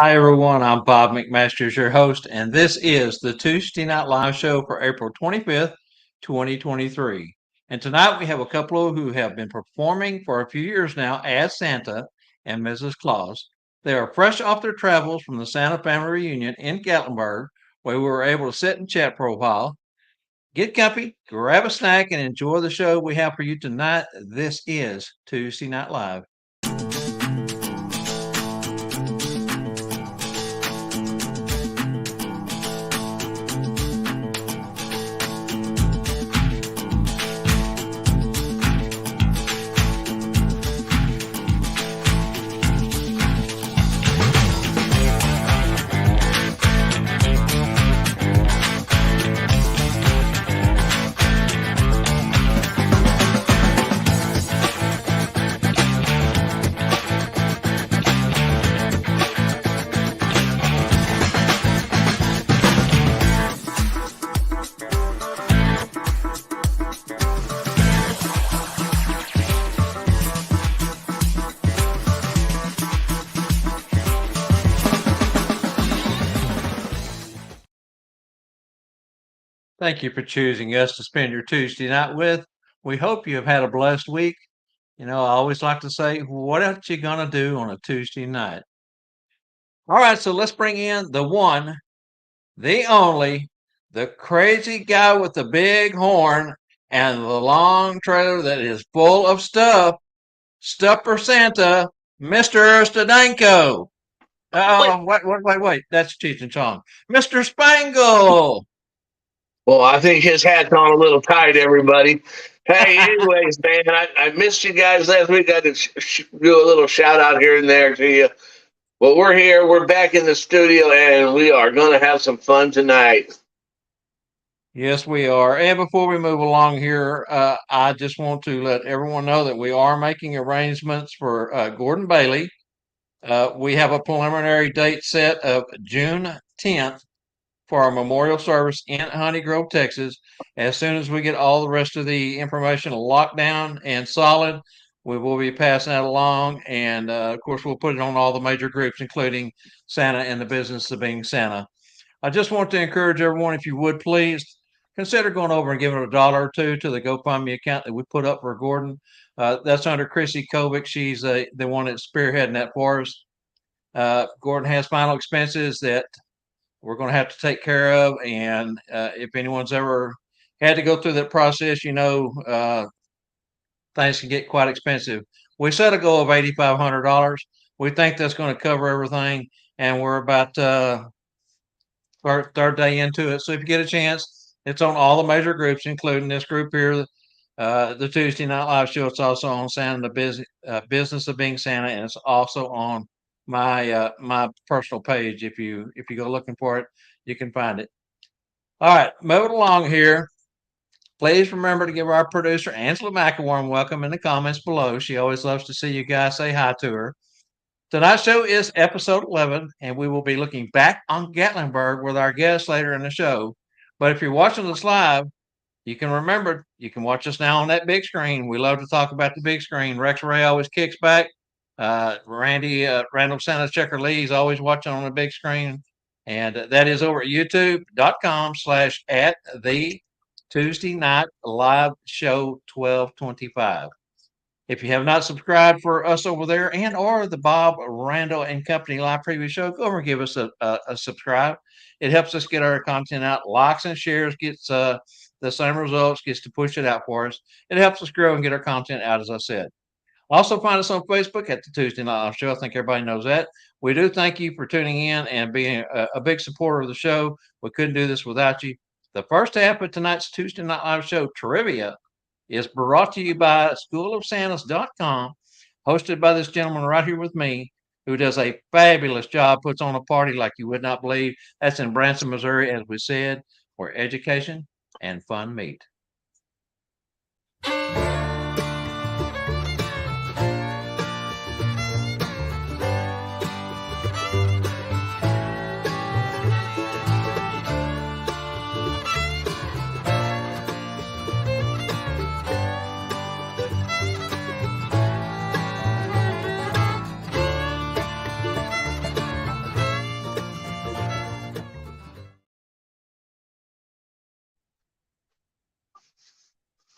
Hi, everyone. I'm Bob McMasters, your host, and this is the Tuesday Night Live show for April 25th, 2023. And tonight we have a couple who have been performing for a few years now as Santa and Mrs. Claus. They are fresh off their travels from the Santa family reunion in Gatlinburg, where we were able to sit and chat for a while. Get comfy, grab a snack, and enjoy the show we have for you tonight. This is Tuesday Night Live. Thank you for choosing us to spend your Tuesday night with. We hope you have had a blessed week. I always like to say, what else you gonna do on a Tuesday night? All right, so let's bring in the one, the only, the crazy guy with the big horn and the long trailer that is full of stuff for Santa, Mr. Stadenko. Oh, wait, that's Cheech and Chong. Mr. Spangle. Well, I think his hat's on a little tight, everybody. Hey, anyways, man, I missed you guys last week. I had to do a little shout out here and there to you. But we're here. We're back in the studio, and we are going to have some fun tonight. Yes, we are. And before we move along here, I just want to let everyone know that we are making arrangements for Gordon Bailey. We have a preliminary date set of June 10th for our memorial service in Honey Grove, Texas. As soon as we get all the rest of the information locked down and solid, we will be passing that along. And of course, we'll put it on all the major groups, including Santa and the Business of Being Santa. I just want to encourage everyone, if you would please consider going over and giving a dollar or two to the GoFundMe account that we put up for Gordon. That's under Chrissy Kovic. She's the one that's spearheading that for us. Gordon has final expenses that we're going to have to take care of. And if anyone's ever had to go through that process, things can get quite expensive. We set a goal of $8,500. We think that's going to cover everything. And we're about third day into it. So if you get a chance, it's on all the major groups, including this group here, the Tuesday Night Live show. It's also on Santa, the Business of Being Santa, and it's also on my personal page. If you go looking for it, you can find it. All right, moving along here. Please remember to give our producer Angela Mack a warm welcome in the comments below. She always loves to see you guys say hi to her. Tonight's show is episode 11, and we will be looking back on Gatlinburg with our guests later in the show. But if you're watching this live, you can remember you can watch us now on that big screen. We love to talk about the big screen. Rex Ray always kicks back. Randall Santa Checker Lee is always watching on the big screen. And that is over at youtube.com/at the Tuesday Night Live Show 1225. If you have not subscribed for us over there and or the Bob Randall and Company live preview show, go over and give us a subscribe. It helps us get our content out. Likes and shares gets the same results, gets to push it out for us. It helps us grow and get our content out, as I said. Also find us on Facebook at the Tuesday Night Live Show. I think everybody knows that. We do thank you for tuning in and being a big supporter of the show. We couldn't do this without you. The first half of tonight's Tuesday Night Live Show trivia is brought to you by schoolofsantas.com, hosted by this gentleman right here with me, who does a fabulous job, puts on a party like you would not believe. That's in Branson, Missouri, as we said, where education and fun meet.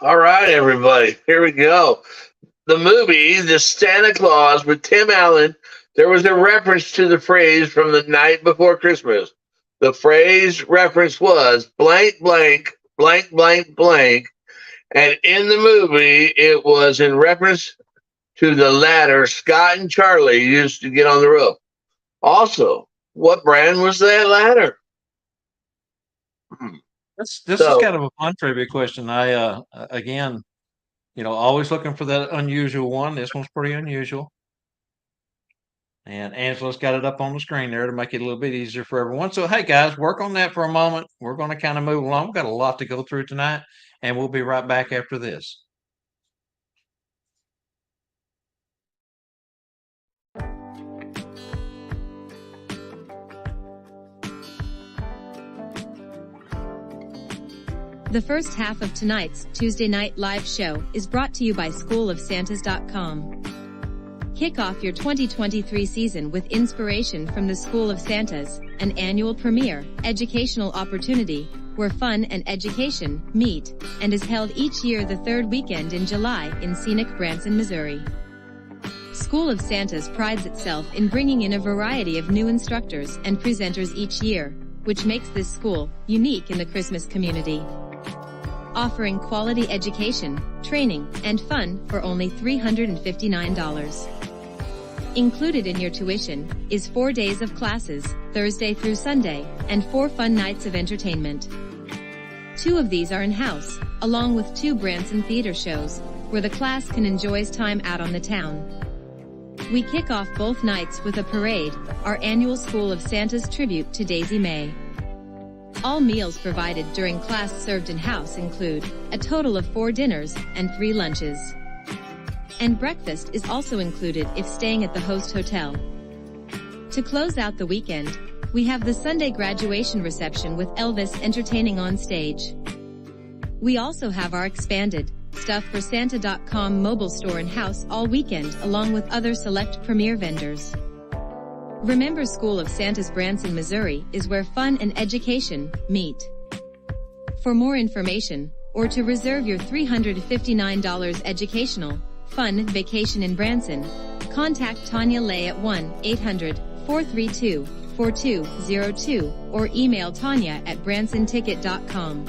All right, everybody, here we go. The movie, The Santa Claus with Tim Allen, there was a reference to the phrase from the night before Christmas. The phrase reference was blank, blank, blank, blank, blank. And in the movie, it was in reference to the ladder Scott and Charlie used to get on the roof. Also, what brand was that ladder? This is So, kind of a fun trivia question. Again, always looking for that unusual one. This one's pretty unusual. And Angela's got it up on the screen there to make it a little bit easier for everyone. So, hey guys, work on that for a moment. We're going to kind of move along. We've got a lot to go through tonight, and we'll be right back after this. The first half of tonight's Tuesday Night Live show is brought to you by SchoolofSantas.com. Kick off your 2023 season with inspiration from the School of Santas, an annual premier educational opportunity where fun and education meet, and is held each year the third weekend in July in scenic Branson, Missouri. School of Santas prides itself in bringing in a variety of new instructors and presenters each year, which makes this school unique in the Christmas community. Offering quality education, training, and fun for only $359. Included in your tuition is 4 days of classes, Thursday through Sunday, and 4 fun nights of entertainment. 2 of these are in-house, along with 2 Branson theater shows, where the class can enjoy time out on the town. We kick off both nights with a parade, our annual School of Santa's tribute to Daisy May. All meals provided during class served in-house include a total of 4 dinners and 3 lunches. And breakfast is also included if staying at the host hotel. To close out the weekend, we have the Sunday graduation reception with Elvis entertaining on stage. We also have our expanded StuffForSanta.com mobile store in-house all weekend along with other select premier vendors. Remember, School of Santa's Branson, Missouri is where fun and education meet. For more information, or to reserve your $359 educational, fun vacation in Branson, contact Tanya Lay at 1-800-432-4202 or email Tanya at bransonticket.com.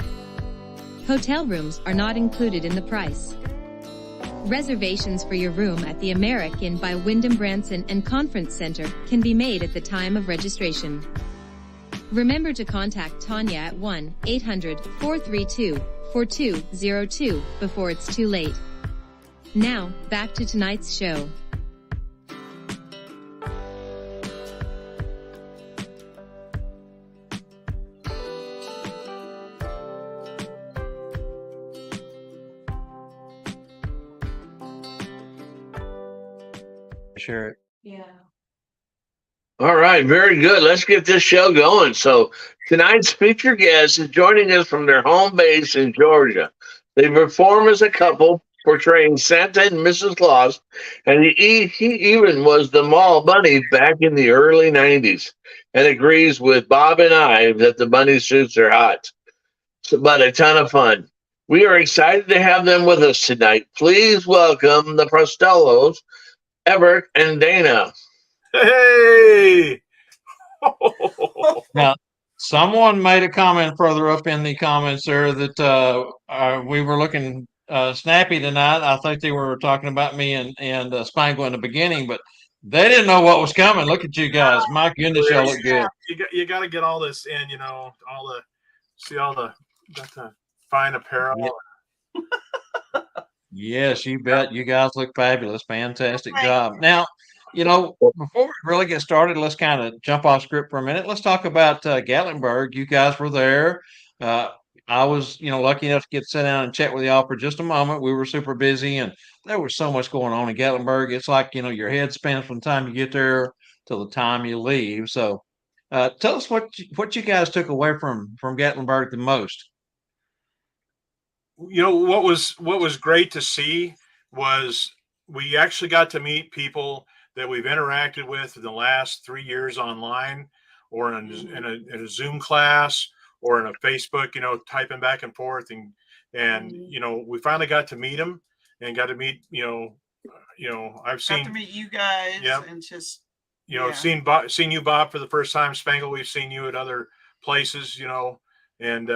Hotel rooms are not included in the price. Reservations for your room at the American by Wyndham Branson and Conference Center can be made at the time of registration. Remember to contact Tanya at 1-800-432-4202 before it's too late. Now, back to tonight's show. Share it. Yeah. all right, very good. Let's get this show going. So, tonight's featured guest is joining us from their home base in Georgia. They perform as a couple, portraying Santa and Mrs. Claus, and he even was the mall bunny back in the early 90s and agrees with Bob and I that the bunny suits are hot. But a ton of fun. We are excited to have them with us tonight. Please welcome the Prostrollos, Everett and Dana. Hey! Now, someone made a comment further up in the comments there that we were looking snappy tonight. I think they were talking about me and Spangle in the beginning, but they didn't know what was coming. Look at you guys. My goodness, y'all look good. You got to get all this in, all the fine apparel. Yeah. Yes, you bet. You guys look fabulous. Fantastic job. Now, before we really get started, let's kind of jump off script for a minute. Let's talk about Gatlinburg. You guys were there. I was, lucky enough to get to sit down and chat with y'all for just a moment. We were super busy, and there was so much going on in Gatlinburg. It's like, your head spins from the time you get there till the time you leave. So, tell us what you guys took away from Gatlinburg the most. What was great to see was we actually got to meet people that we've interacted with in the last 3 years online or in a Zoom class or in a Facebook, typing back and forth, and we finally got to meet him and got to meet, I've Got seen, to meet you guys Yep. and just seen you, Bob, for the first time. Spangle, we've seen you at other places, and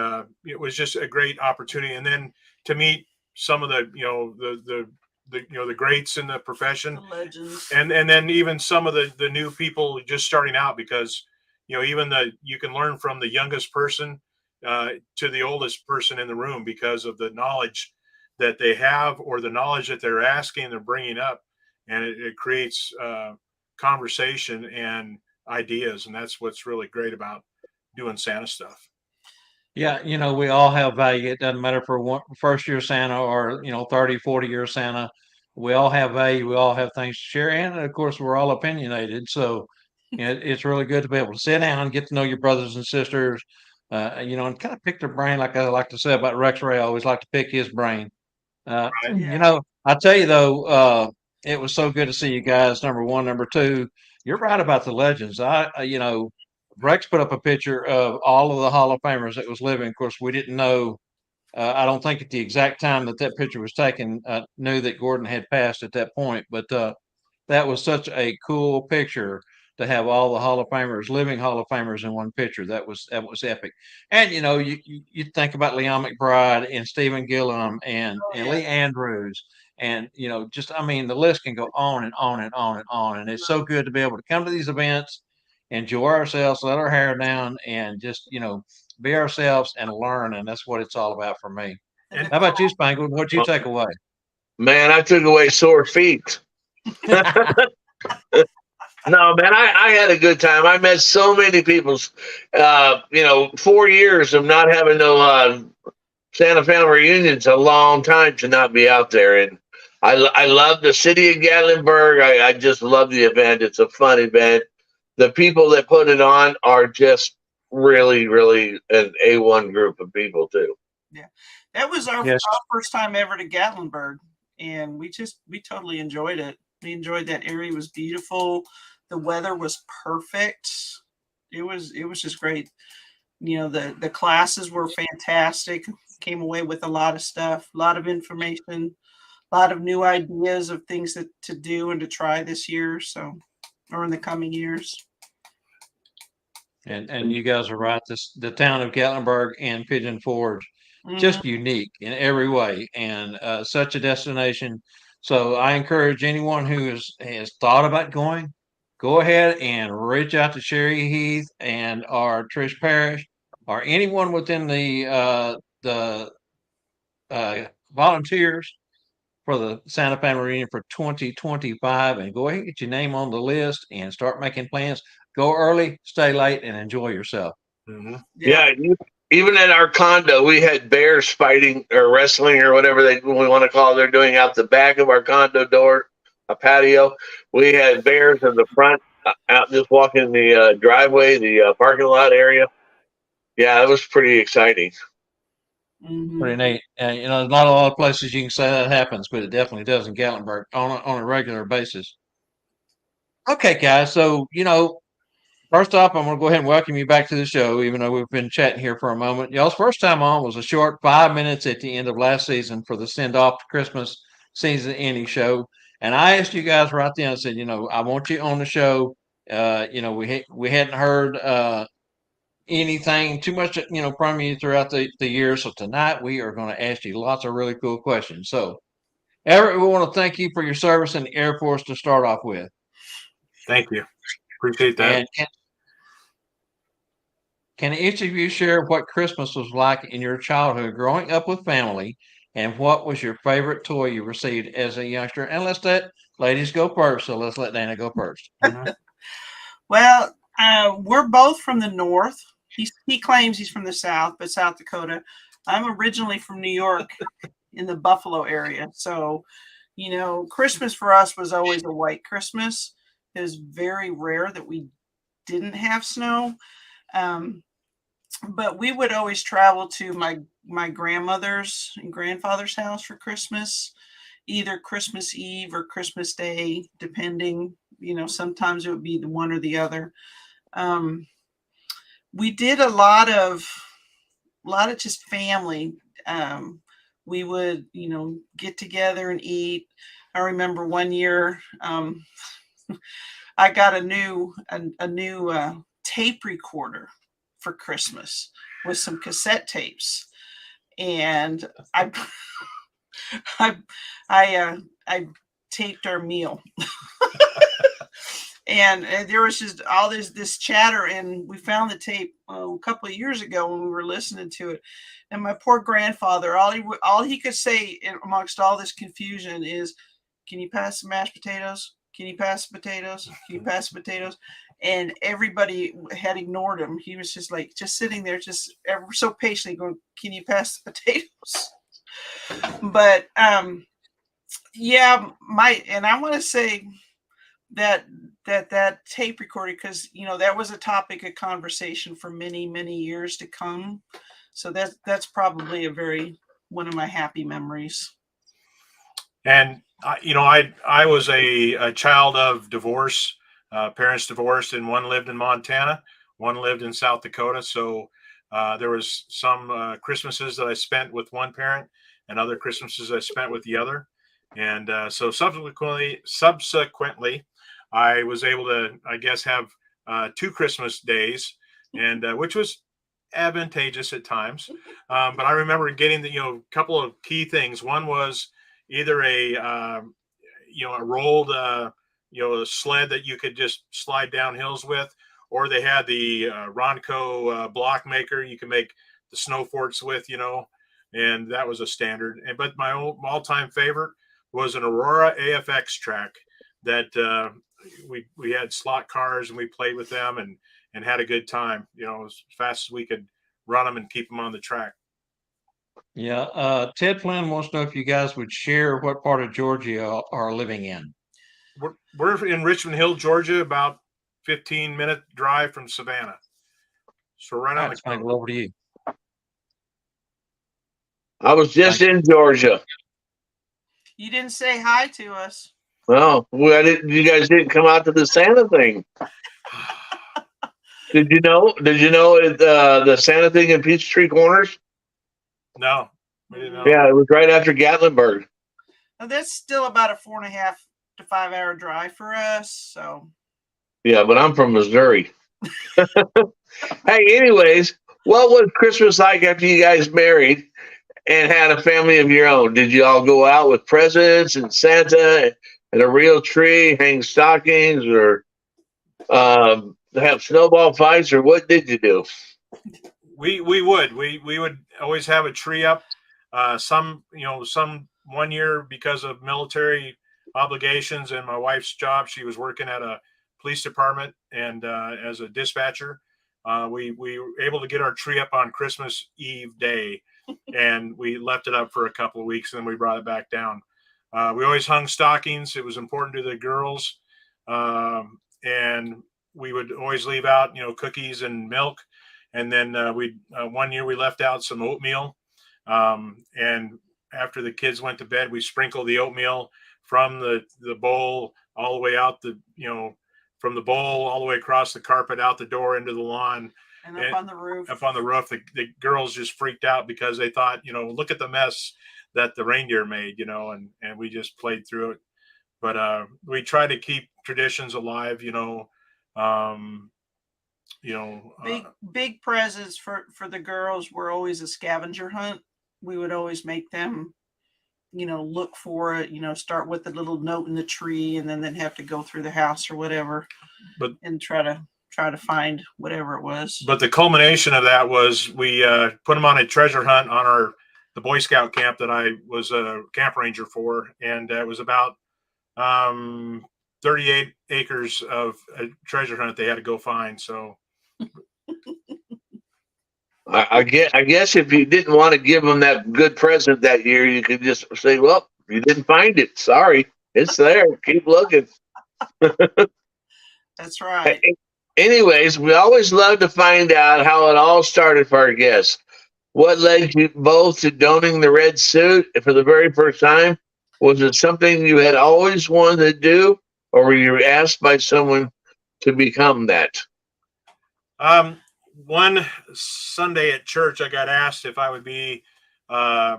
it was just a great opportunity. And then to meet some of the, the greats in the profession, the legends. and then even some of the new people just starting out, because even you can learn from the youngest person to the oldest person in the room because of the knowledge that they have, or the knowledge that they're asking, they're bringing up, and it creates conversation and ideas, and that's what's really great about doing Santa stuff. Yeah, we all have value. It doesn't matter for first year Santa or 30, 40 year Santa. We all have value. We all have things to share, and of course, we're all opinionated. So, it's really good to be able to sit down and get to know your brothers and sisters, and kind of pick their brain. Like I like to say about Rex Ray, I always like to pick his brain. Yeah. I tell you though, it was so good to see you guys. Number one, number two, you're right about the legends. Rex put up a picture of all of the Hall of Famers that was living. Of course, we didn't know. I don't think at the exact time that picture was taken, knew that Gordon had passed at that point. But that was such a cool picture to have all the Hall of Famers, living Hall of Famers, in one picture. That was epic. And you think about Leon McBride and Stephen Gillum and Lee Andrews, and just I mean the list can go on and on and on and on. And it's so good to be able to come to these events, enjoy ourselves, let our hair down, and just be ourselves and learn. And that's what it's all about for me. And How about you, Spangled? What'd you take away? Man, I took away sore feet. No, man, I had a good time. I met so many people. 4 years of not having no Santa family reunions, a long time to not be out there. And I love the city of Gatlinburg. I just love the event. It's a fun event. The people that put it on are just really, really an A1 group of people too. Yeah, that was our Yes. first time ever to Gatlinburg, and we totally enjoyed it. We enjoyed that area. It was beautiful. The weather was perfect. It was just great. The classes were fantastic. Came away with a lot of stuff, a lot of information, a lot of new ideas of things to do and to try this year. Or in the coming years. And you guys are right. The town of Gatlinburg and Pigeon Forge, just unique in every way, and such a destination. So I encourage anyone who has thought about going, go ahead and reach out to Sherry Heath and or Trish Parrish or anyone within the volunteers for the Santa Family Reunion for 2025, and go ahead and get your name on the list and start making plans. Go early, stay late, and enjoy yourself. Mm-hmm. Yeah, even at our condo, we had bears fighting or wrestling or whatever we want to call it. They're doing out the back of our condo door, a patio. We had bears in the front, out just walking the driveway, the parking lot area. Yeah, it was pretty exciting. Pretty neat. And there's not a lot of places you can say that happens, but it definitely does in Gatlinburg on a regular basis. Okay, guys. So first off, I'm going to go ahead and welcome you back to the show, even though we've been chatting here for a moment. Y'all's first time on was a short 5 minutes at the end of last season for the Send Off Christmas Season Ending show. And I asked you guys right then, I said, I want you on the show. We hadn't heard anything too much, from you throughout the year. So tonight we are going to ask you lots of really cool questions. So, Everett, we want to thank you for your service in the Air Force to start off with. Thank you. Appreciate that. And can each of you share what Christmas was like in your childhood growing up with family, and what was your favorite toy you received as a youngster? And let's let ladies go first. So let's let Dana go first. Mm-hmm. Well, we're both from the north. He claims he's from the south, but South Dakota. I'm originally from New York in the Buffalo area. So, Christmas for us was always a white Christmas. It was very rare that we didn't have snow. But we would always travel to my grandmother's and grandfather's house for Christmas, either Christmas Eve or Christmas Day, depending. Sometimes it would be the one or the other. We did a lot of lot of just family. We would, get together and eat. I remember one year, I got a new tape recorder for Christmas with some cassette tapes, and I I taped our meal. And there was just all this chatter, and we found the tape a couple of years ago when we were listening to it. And my poor grandfather, all he could say amongst all this confusion is, "Can you pass the mashed potatoes? Can you pass the potatoes? Can you pass the potatoes?" And everybody had ignored him. He was just like, just sitting there, just ever so patiently going, "Can you pass the potatoes?" But yeah, and I want to say that tape recording, because that was a topic of conversation for many years to come. So that's probably one of my happy memories. And I was a child of divorce. Parents divorced, and one lived in Montana, one lived in South Dakota. So there was some Christmases that I spent with one parent, and other Christmases I spent with the other. And so subsequently, I was able to, I guess, have 2 Christmas days, and which was advantageous at times. But I remember getting the couple of key things. One was either a rolled a sled that you could just slide down hills with, or they had the Ronco block maker you can make the snow forts with, and that was a standard. But my all-time favorite was an Aurora AFX track that we had slot cars, and we played with them and had a good time, as fast as we could run them and keep them on the track. Yeah. Ted Flynn wants to know if you guys would share what part of Georgia are living in. We're in Richmond Hill, Georgia, about 15-minute drive from Savannah. So right on the coast. Over to you. I was just in Georgia. You didn't say hi to us. Well, you guys didn't come out to the Santa thing. Did you know the Santa thing in Peachtree Corners? No, we didn't know. Yeah, it was right after Gatlinburg. Now, that's still about a 4.5 to 5 hour drive for us. So. Yeah, but I'm from Missouri. Hey, anyways, what was Christmas like after you guys married and had a family of your own? Did you all go out with presents and Santa and a real tree, hang stockings, or have snowball fights, or what did you do? We would always have a tree up. Some one year, because of military obligations and my wife's job, she was working at a police department and as a dispatcher. We were able to get our tree up on Christmas Eve day, and we left it up for a couple of weeks, and then we brought it back down. We always hung stockings. It was important to the girls, and we would always leave out cookies and milk. And then one year we left out some oatmeal, and after the kids went to bed, we sprinkled the oatmeal from the bowl all the way out from the bowl all the way across the carpet, out the door, into the lawn, and up on the roof. Up on the roof, the girls just freaked out because they thought, look at the mess that the reindeer made, and we just played through it. But we try to keep traditions alive, big presents for the girls were always a scavenger hunt. We would always make them look for it, start with a little note in the tree, and then they'd have to go through the house or whatever, and try to find whatever it was. But the culmination of that was we put them on a treasure hunt on the Boy Scout camp that I was a camp ranger for, and it was about 38 acres of a treasure hunt they had to go find. So I guess if you didn't want to give them that good present that year, you could just say, well, you didn't find it. Sorry, it's there. Keep looking. That's right. Anyways, we always love to find out how it all started for our guests. What led you both to donning the red suit for the very first time? Was it something you had always wanted to do, or were you asked by someone to become that? one Sunday at church, I got asked if I would be a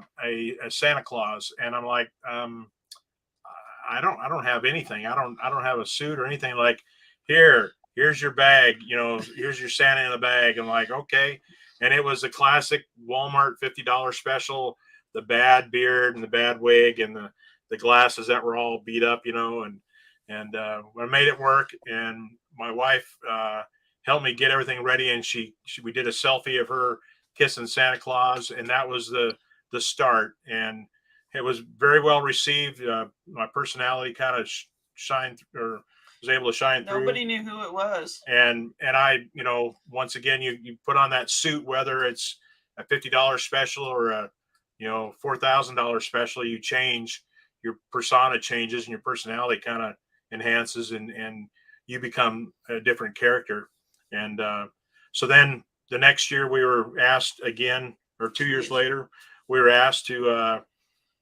Santa Claus, and I'm like, I don't have anything. I don't have a suit or anything. Like, here's your bag. Here's your Santa in a bag. I'm like, okay. And it was the classic Walmart $50 special, the bad beard and the bad wig and the glasses that were all beat up, and I made it work. And my wife helped me get everything ready, and we did a selfie of her kissing Santa Claus, and that was the start. And it was very well received. My personality kind of shined, or was able to shine through. Nobody knew who it was. And I, once again, you put on that suit, whether it's a $50 special or a, $4,000 special, you change, your persona changes and your personality kind of enhances, and you become a different character. And so then the next year we were asked again, or 2 years later, we were asked to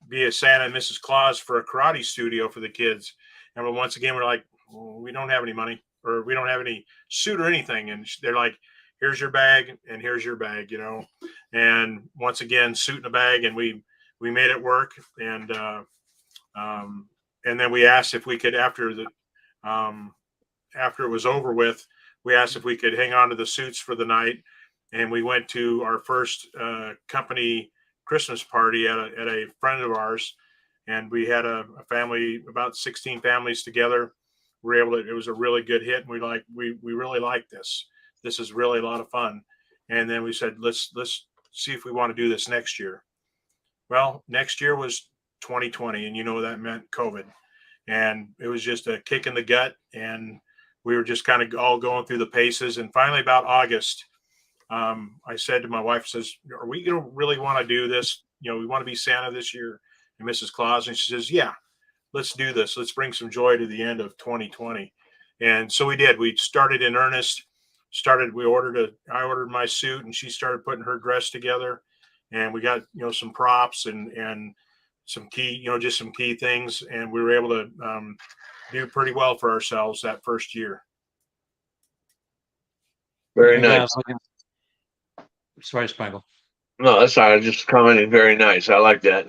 be a Santa and Mrs. Claus for a karate studio for the kids. And once again, we're like, well, we don't have any money, or we don't have any suit or anything. And they're like, here's your bag and here's your bag, and once again, suit and a bag. And we made it work. And then we asked if we could, after it was over with, we asked if we could hang on to the suits for the night. And we went to our first company Christmas party at a friend of ours, and we had a family, about 16 families together. We were able to, it was a really good hit, and we really like this. This is really a lot of fun. And then we said, let's see if we want to do this next year. Well, next year was 2020, and that meant COVID, and it was just a kick in the gut, and we were just kind of all going through the paces. And finally, about August, I said to my wife, says, are we going to really want to do this? We want to be Santa this year and Mrs. Claus. And she says, yeah, let's do this. Let's bring some joy to the end of 2020. And so we did. We started in earnest. I ordered my suit, and she started putting her dress together, and we got, some props and some key, just some key things. And we were able to do pretty well for ourselves that first year. Very nice. Sorry, Spangle. No, that's not. Just commenting. Very nice. I like that.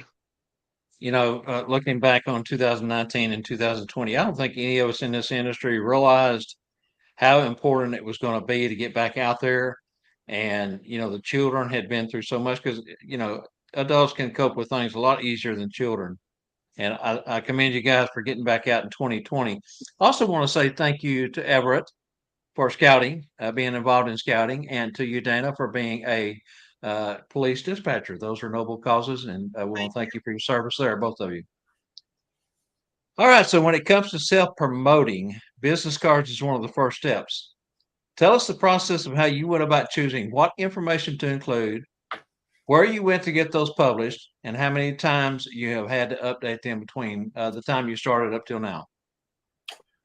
Looking back on 2019 and 2020, I don't think any of us in this industry realized how important it was going to be to get back out there. And, the children had been through so much, because, adults can cope with things a lot easier than children. And I commend you guys for getting back out in 2020. I also want to say thank you to Everett for scouting, being involved in scouting, and to you, Dana, for being a police dispatcher. Those are noble causes, and we want to thank you for your service there, both of you. All right, so when it comes to self-promoting, business cards is one of the first steps. Tell us the process of how you went about choosing what information to include, where you went to get those published, and how many times you have had to update them between the time you started up till now.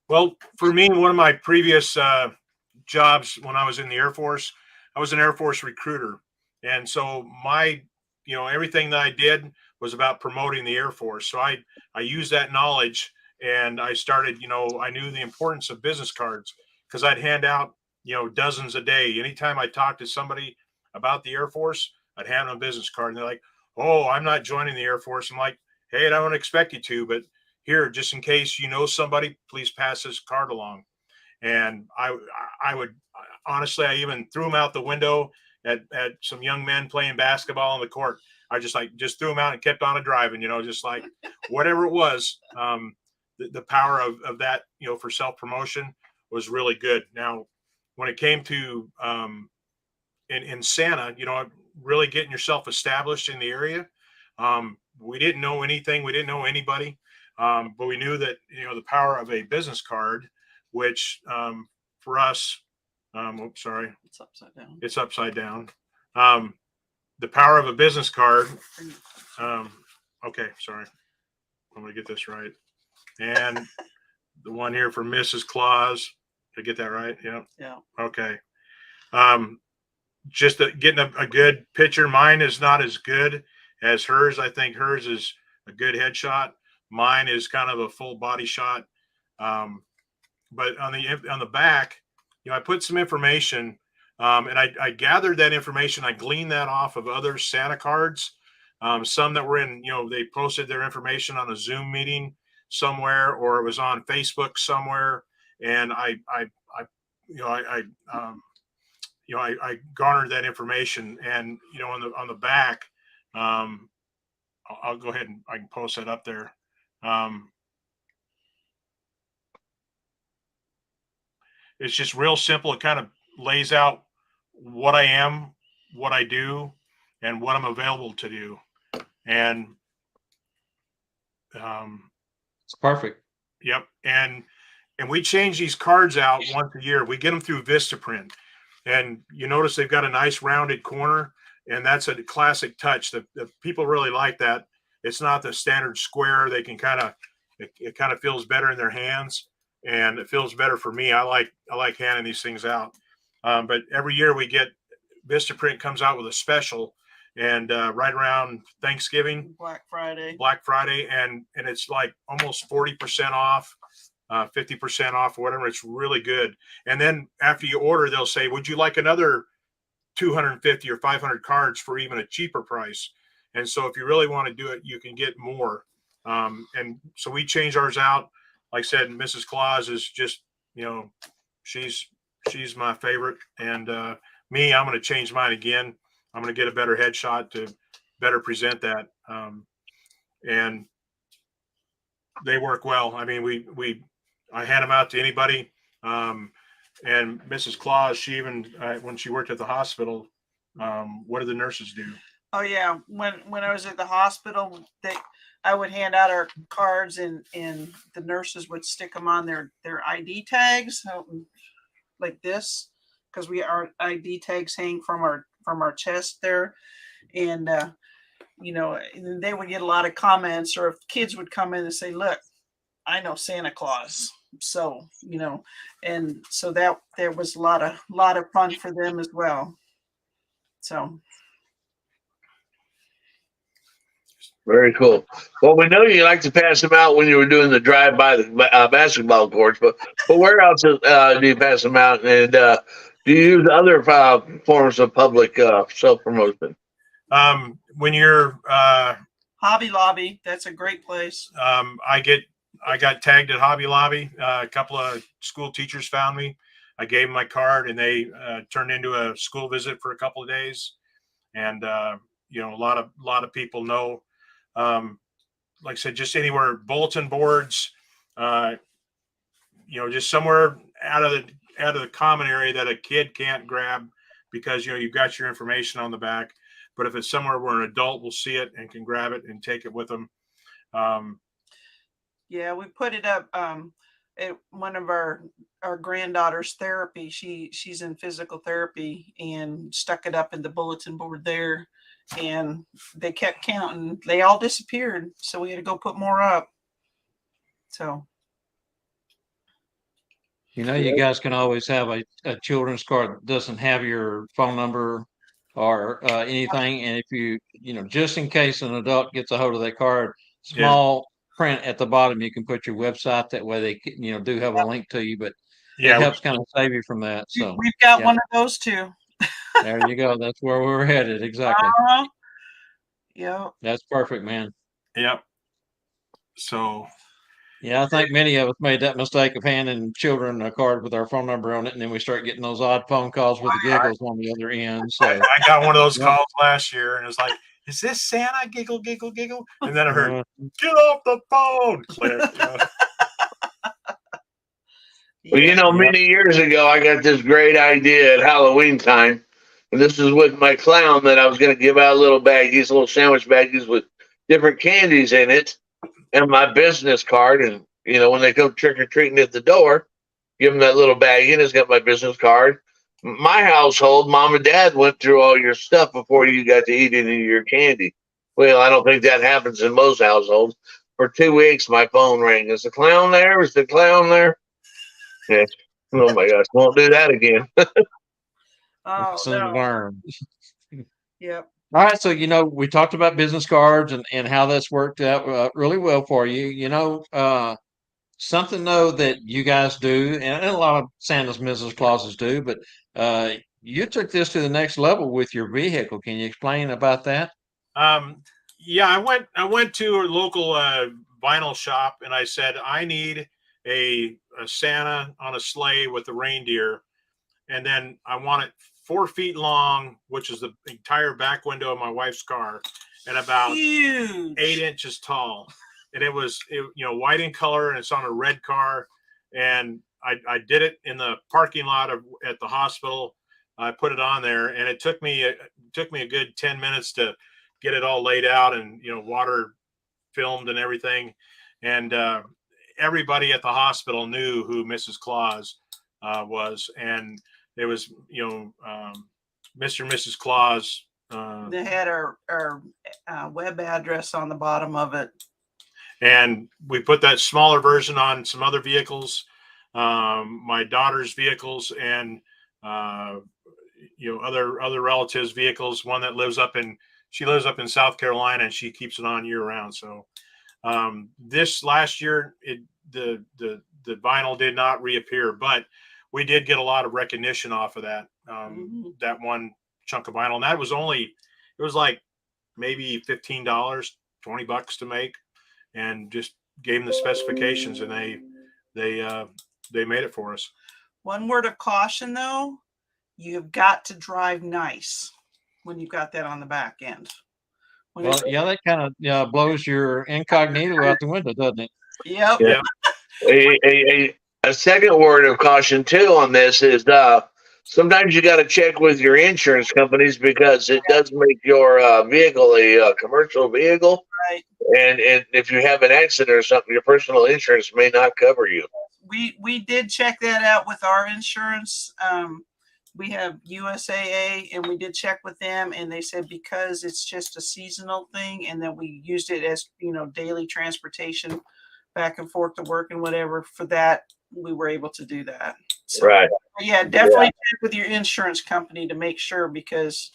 Well, for me, one of my previous jobs when I was in the Air Force, I was an Air Force recruiter. And so everything that I did was about promoting the Air Force. So I used that knowledge, and I started, I knew the importance of business cards, because I'd hand out, dozens a day. Anytime I talked to somebody about the Air Force, I'd hand them a business card, and they're like, oh, I'm not joining the Air Force. I'm like, hey, I don't expect you to, but here, just in case somebody, please pass this card along. And I would honestly, I even threw them out the window at some young men playing basketball on the court. I just threw them out and kept on driving, just like whatever it was. The power of that, for self-promotion was really good. Now, when it came to in Santa, really getting yourself established in the area, we didn't know anything. We didn't know anybody. But we knew that, the power of a business card, which for us, sorry, It's upside down. it's upside down. The power of a business card. Okay, sorry. I'm going to get this right. And the one here for Mrs. Claus. Did I get that right? Yeah. Yeah. Okay. Just getting a good picture. Mine is not as good as hers. I think hers is a good headshot. Mine is kind of a full body shot. But on the back, I put some information And I gathered that information. I gleaned that off of other Santa cards. Some that were in, they posted their information on a Zoom meeting somewhere, or it was on Facebook somewhere. And I garnered that information, and on the back, I'll go ahead and I can post that up there. It's just real simple. It kind of lays out what I am, what I do, and what I'm available to do. And It's perfect. yep. And we change these cards out once a year. We get them through Vistaprint, and you notice they've got a nice rounded corner, and that's a classic touch. The people really like that. It's not the standard square. They can it kind of feels better in their hands, and it feels better for me. I like handing these things out. But every year we get Vistaprint comes out with a special, and right around Thanksgiving, Black Friday, and it's like almost 40% off, 50% off, or whatever. It's really good. And then after you order, they'll say, "Would you like another 250 or 500 cards for even a cheaper price?" And so if you really want to do it, you can get more. And so we change ours out. Like I said, Mrs. Claus is just, she's my favorite. And me, I'm going to change mine again. I'm going to get a better headshot to better present that. And they work well. I mean, I hand them out to anybody. And Mrs. Claus, she even, when she worked at the hospital, what did the nurses do? Oh yeah, when I was at the hospital, I would hand out our cards, and the nurses would stick them on their ID tags, like this, because our ID tags hang from our chest there, and and they would get a lot of comments, or if kids would come in and say, "Look, I know Santa Claus," so and so that there was a lot of fun for them as well. So. Very cool. Well, we know you like to pass them out when you were doing the drive by the basketball courts, but where else do you pass them out? And do you use other forms of public self promotion? When you're Hobby Lobby, that's a great place. I got tagged at Hobby Lobby. A couple of school teachers found me. I gave them my card, and they turned into a school visit for a couple of days. And a lot of people know. Like I said, just anywhere, bulletin boards, just somewhere out of the common area that a kid can't grab, because you've got your information on the back. But if it's somewhere where an adult will see it and can grab it and take it with them. Yeah, we put it up at one of our granddaughter's therapy. She's in physical therapy, and stuck it up in the bulletin board there. And they kept counting. They all disappeared, so we had to go put more up. So, You guys can always have a children's card that doesn't have your phone number or anything. And if just in case an adult gets a hold of that card, small print at the bottom, you can put your website. That way they do have a link to you, but it helps kind of save you from that. So we've got one of those too. There you go. That's where we're headed. Exactly. Yeah. That's perfect, man. Yep. So. Yeah, I think many of us made that mistake of handing children a card with our phone number on it, and then we start getting those odd phone calls with the giggles on the other end. So I got one of those calls last year, and it was like, "Is this Santa?" Giggle, giggle, giggle. And then I heard, "Get off the phone!" Well, many years ago, I got this great idea at Halloween time. And this is with my clown, that I was going to give out little sandwich baggies with different candies in it, and my business card. And, when they come trick-or-treating at the door, give them that little baggie, and it's got my business card. My household, mom and dad went through all your stuff before you got to eat any of your candy. Well, I don't think that happens in most households. For 2 weeks, my phone rang. Is the clown there? Is the clown there? Yeah. Oh my gosh, won't do that again. Soon learn. Yep. All right, so we talked about business cards and how that's worked out really well for you. Something though that you guys do, and a lot of Santa's Mrs. Clauses do, but You took this to the next level with your vehicle. Can you explain about that? Yeah, I went to a local vinyl shop and I said I need a Santa on a sleigh with a reindeer, and then I want it 4 feet long, which is the entire back window of my wife's car, and about Huge. 8 inches tall. And it was white in color, and it's on a red car. And I did it in the parking lot at the hospital. I put it on there, and it took me a good 10 minutes to get it all laid out and water filmed and everything. And everybody at the hospital knew who Mrs. Claus was, and it was Mr. and Mrs. Claus. They had our web address on the bottom of it. And we put that smaller version on some other vehicles, my daughter's vehicles, and other relatives' vehicles. One that lives up in South Carolina, and she keeps it on year round. So this last year, the vinyl did not reappear, but we did get a lot of recognition off of that that one chunk of vinyl, and that was it was like maybe $15, $20 to make, and just gave them the specifications, and they made it for us. One word of caution, though, you've got to drive nice when you've got that on the back end. Well, yeah, that kind of blows your incognito out the window, doesn't it? Yep. Yeah. A second word of caution too on this is sometimes you got to check with your insurance companies, because it does make your vehicle a commercial vehicle. Right. And if you have an accident or something, your personal insurance may not cover you. We did check that out with our insurance. We have USAA, and we did check with them, and they said because it's just a seasonal thing, and that we used it as daily transportation back and forth to work and whatever, for that we were able to do that. So, Right. Yeah, definitely check with your insurance company to make sure, because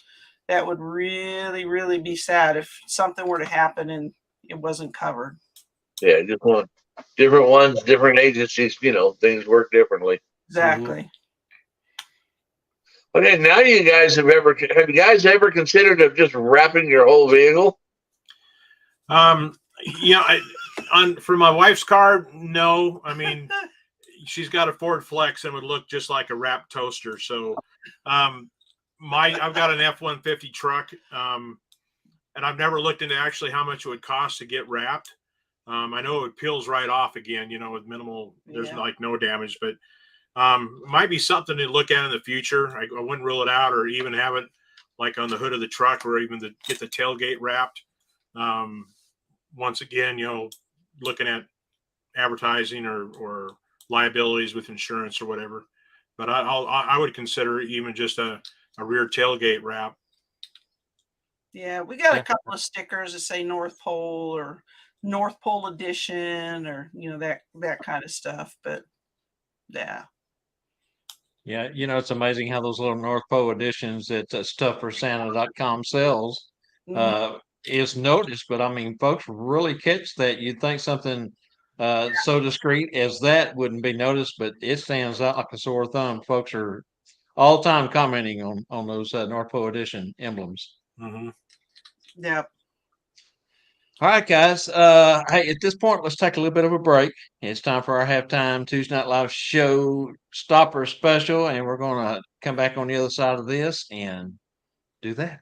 that would really, really be sad if something were to happen and it wasn't covered. Yeah, just want different ones, different agencies, things work differently. Exactly. Okay, now have you guys ever considered of just wrapping your whole vehicle? For my wife's car, no. I mean, she's got a Ford Flex and would look just like a wrapped toaster. So, I've got an F-150 truck, and I've never looked into actually how much it would cost to get wrapped. I know it peels right off again, with minimal. There's like no damage, but might be something to look at in the future. I wouldn't rule it out, or even have it like on the hood of the truck, or even get the tailgate wrapped. Once again, looking at advertising or liabilities with insurance or whatever. But I would consider even just a rear tailgate wrap. Yeah, we got a couple of stickers that say North Pole or North Pole Edition, or that kind of stuff. But yeah. Yeah, it's amazing how those little North Pole editions that StuffForSanta.com sells is noticed. But I mean, folks really catch that. You'd think something so discreet as that wouldn't be noticed, but it stands out like a sore thumb. Folks are all time commenting on those North Pole edition emblems. Mm-hmm. Yep. All right, guys. Hey, at this point, let's take a little bit of a break. It's time for our halftime Tuesday Night Live show stopper special, and we're going to come back on the other side of this and do that.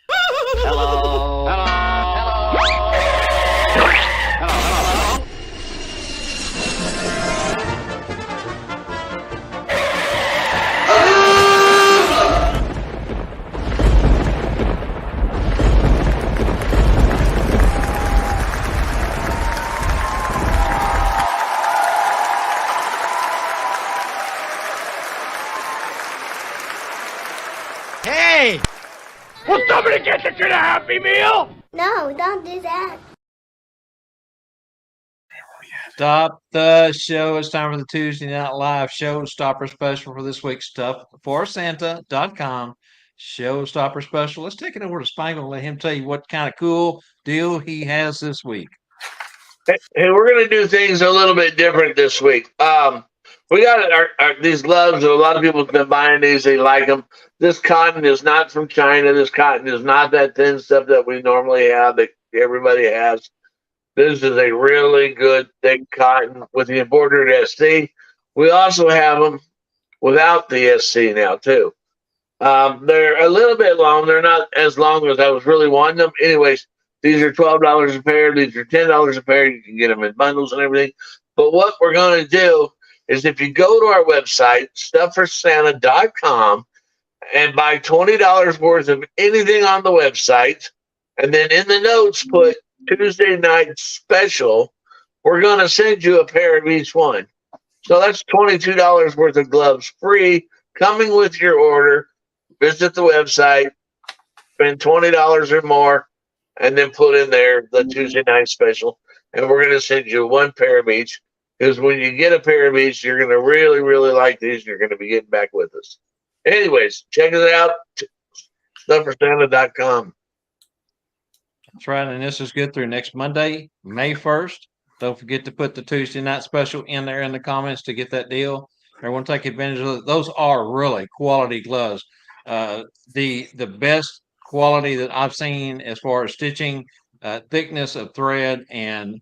Hello. Hello. Hello. Hello. Hello. Hey! Will somebody get the kid a Happy Meal? No, don't do that. Stop the show. It's time for the Tuesday Night Live Showstopper Special for this week's StuffForSanta.com Showstopper Special. Let's take it over to Spangle and let him tell you what kind of cool deal he has this week. Hey, we're going to do things a little bit different this week. We got these gloves. A lot of people have been buying these. They like them. This cotton is not from China. This cotton is not that thin stuff that we normally have that everybody has. This is a really good thick cotton with the embroidered SC. We also have them without the SC now too. They're a little bit long. They're not as long as I was really wanting them. Anyways, these are $12 a pair. These are $10 a pair. You can get them in bundles and everything. But what we're going to do is if you go to our website, stuffforsanta.com, and buy $20 worth of anything on the website, and then in the notes put Tuesday night special, we're going to send you a pair of each one. So that's $22 worth of gloves free coming with your order. Visit the website, spend $20 or more, and then put in there the Tuesday night special. And we're going to send you one pair of each. Because when you get a pair of each, you're going to really, really like these. You're going to be getting back with us. Anyways, check it out. StuffForSanta.com. That's right. And this is good through next Monday, May 1st. Don't forget to put the Tuesday night special in there in the comments to get that deal. Everyone take advantage of it. Those are really quality gloves. The best quality that I've seen as far as stitching, thickness of thread, and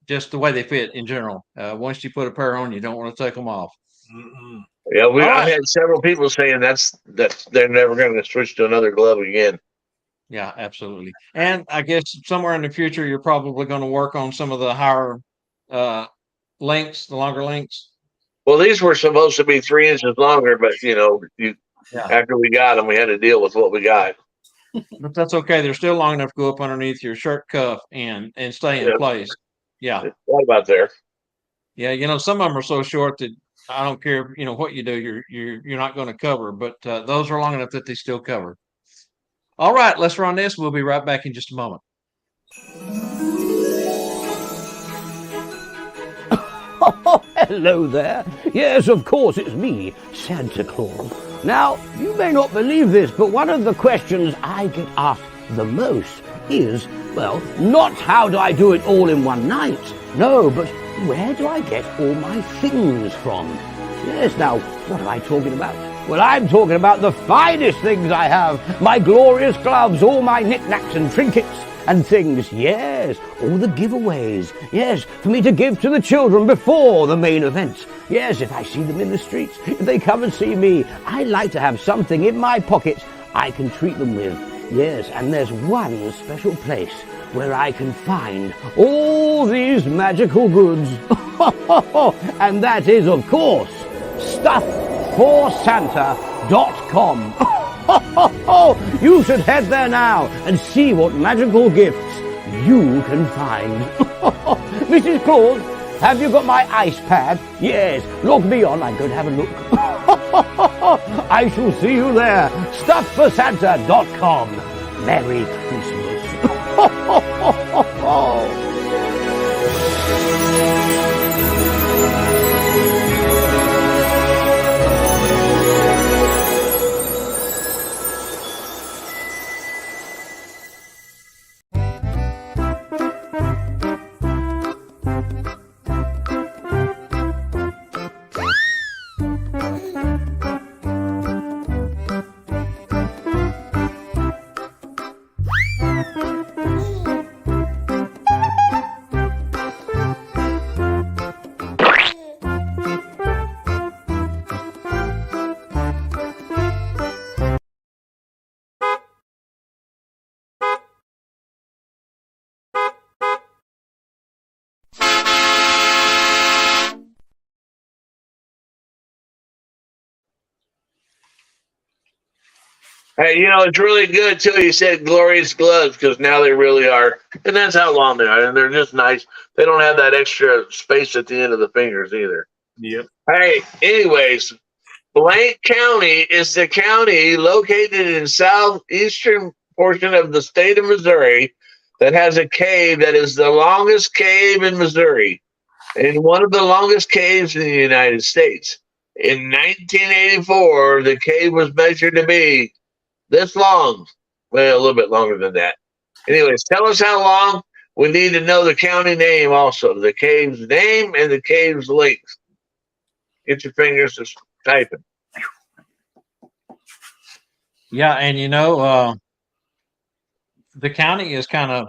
just the way they fit in general. Once you put a pair on, you don't want to take them off. Mm-mm. Yeah, All I've right. had several people saying that they're never going to switch to another glove again. Yeah, absolutely. And I guess somewhere in the future, you're probably going to work on some of the higher lengths, the longer lengths. Well, these were supposed to be 3 inches longer, but Yeah. after we got them, we had to deal with what we got. But that's okay. They're still long enough to go up underneath your shirt cuff and stay in Yeah. place. Yeah. What about there? Yeah. Some of them are so short that I don't care, what you do, you're not going to cover, but those are long enough that they still cover. All right, let's run this. We'll be right back in just a moment. Oh, hello there. Yes, of course, it's me, Santa Claus. Now, you may not believe this, but one of the questions I get asked the most is, well, not how do I do it all in one night? No, but where do I get all my things from? Yes, now, what am I talking about? Well, I'm talking about the finest things I have. My glorious gloves, all my knickknacks and trinkets and things. Yes, all the giveaways. Yes, for me to give to the children before the main events. Yes, if I see them in the streets, if they come and see me, I like to have something in my pocket I can treat them with. Yes, and there's one special place where I can find all these magical goods. And that is, of course, StuffForSanta.com. You should head there now and see what magical gifts you can find. Mrs. Claus, have you got my ice pad? Yes, log me on. I'm going to have a look. I shall see you there. StuffForSanta.com. Merry Christmas. Hey, it's really good too. You said glorious gloves because now they really are, and that's how long they are, and they're just nice. They don't have that extra space at the end of the fingers either. Yep. Hey, anyways, Blank County is the county located in southeastern portion of the state of Missouri that has a cave that is the longest cave in Missouri and one of the longest caves in the United States. In 1984, the cave was measured to be this long. Well, a little bit longer than that. Anyways, tell us how long. We need to know the county name also, the cave's name and the cave's length. get your fingers to typing. Yeah, and the county is kind of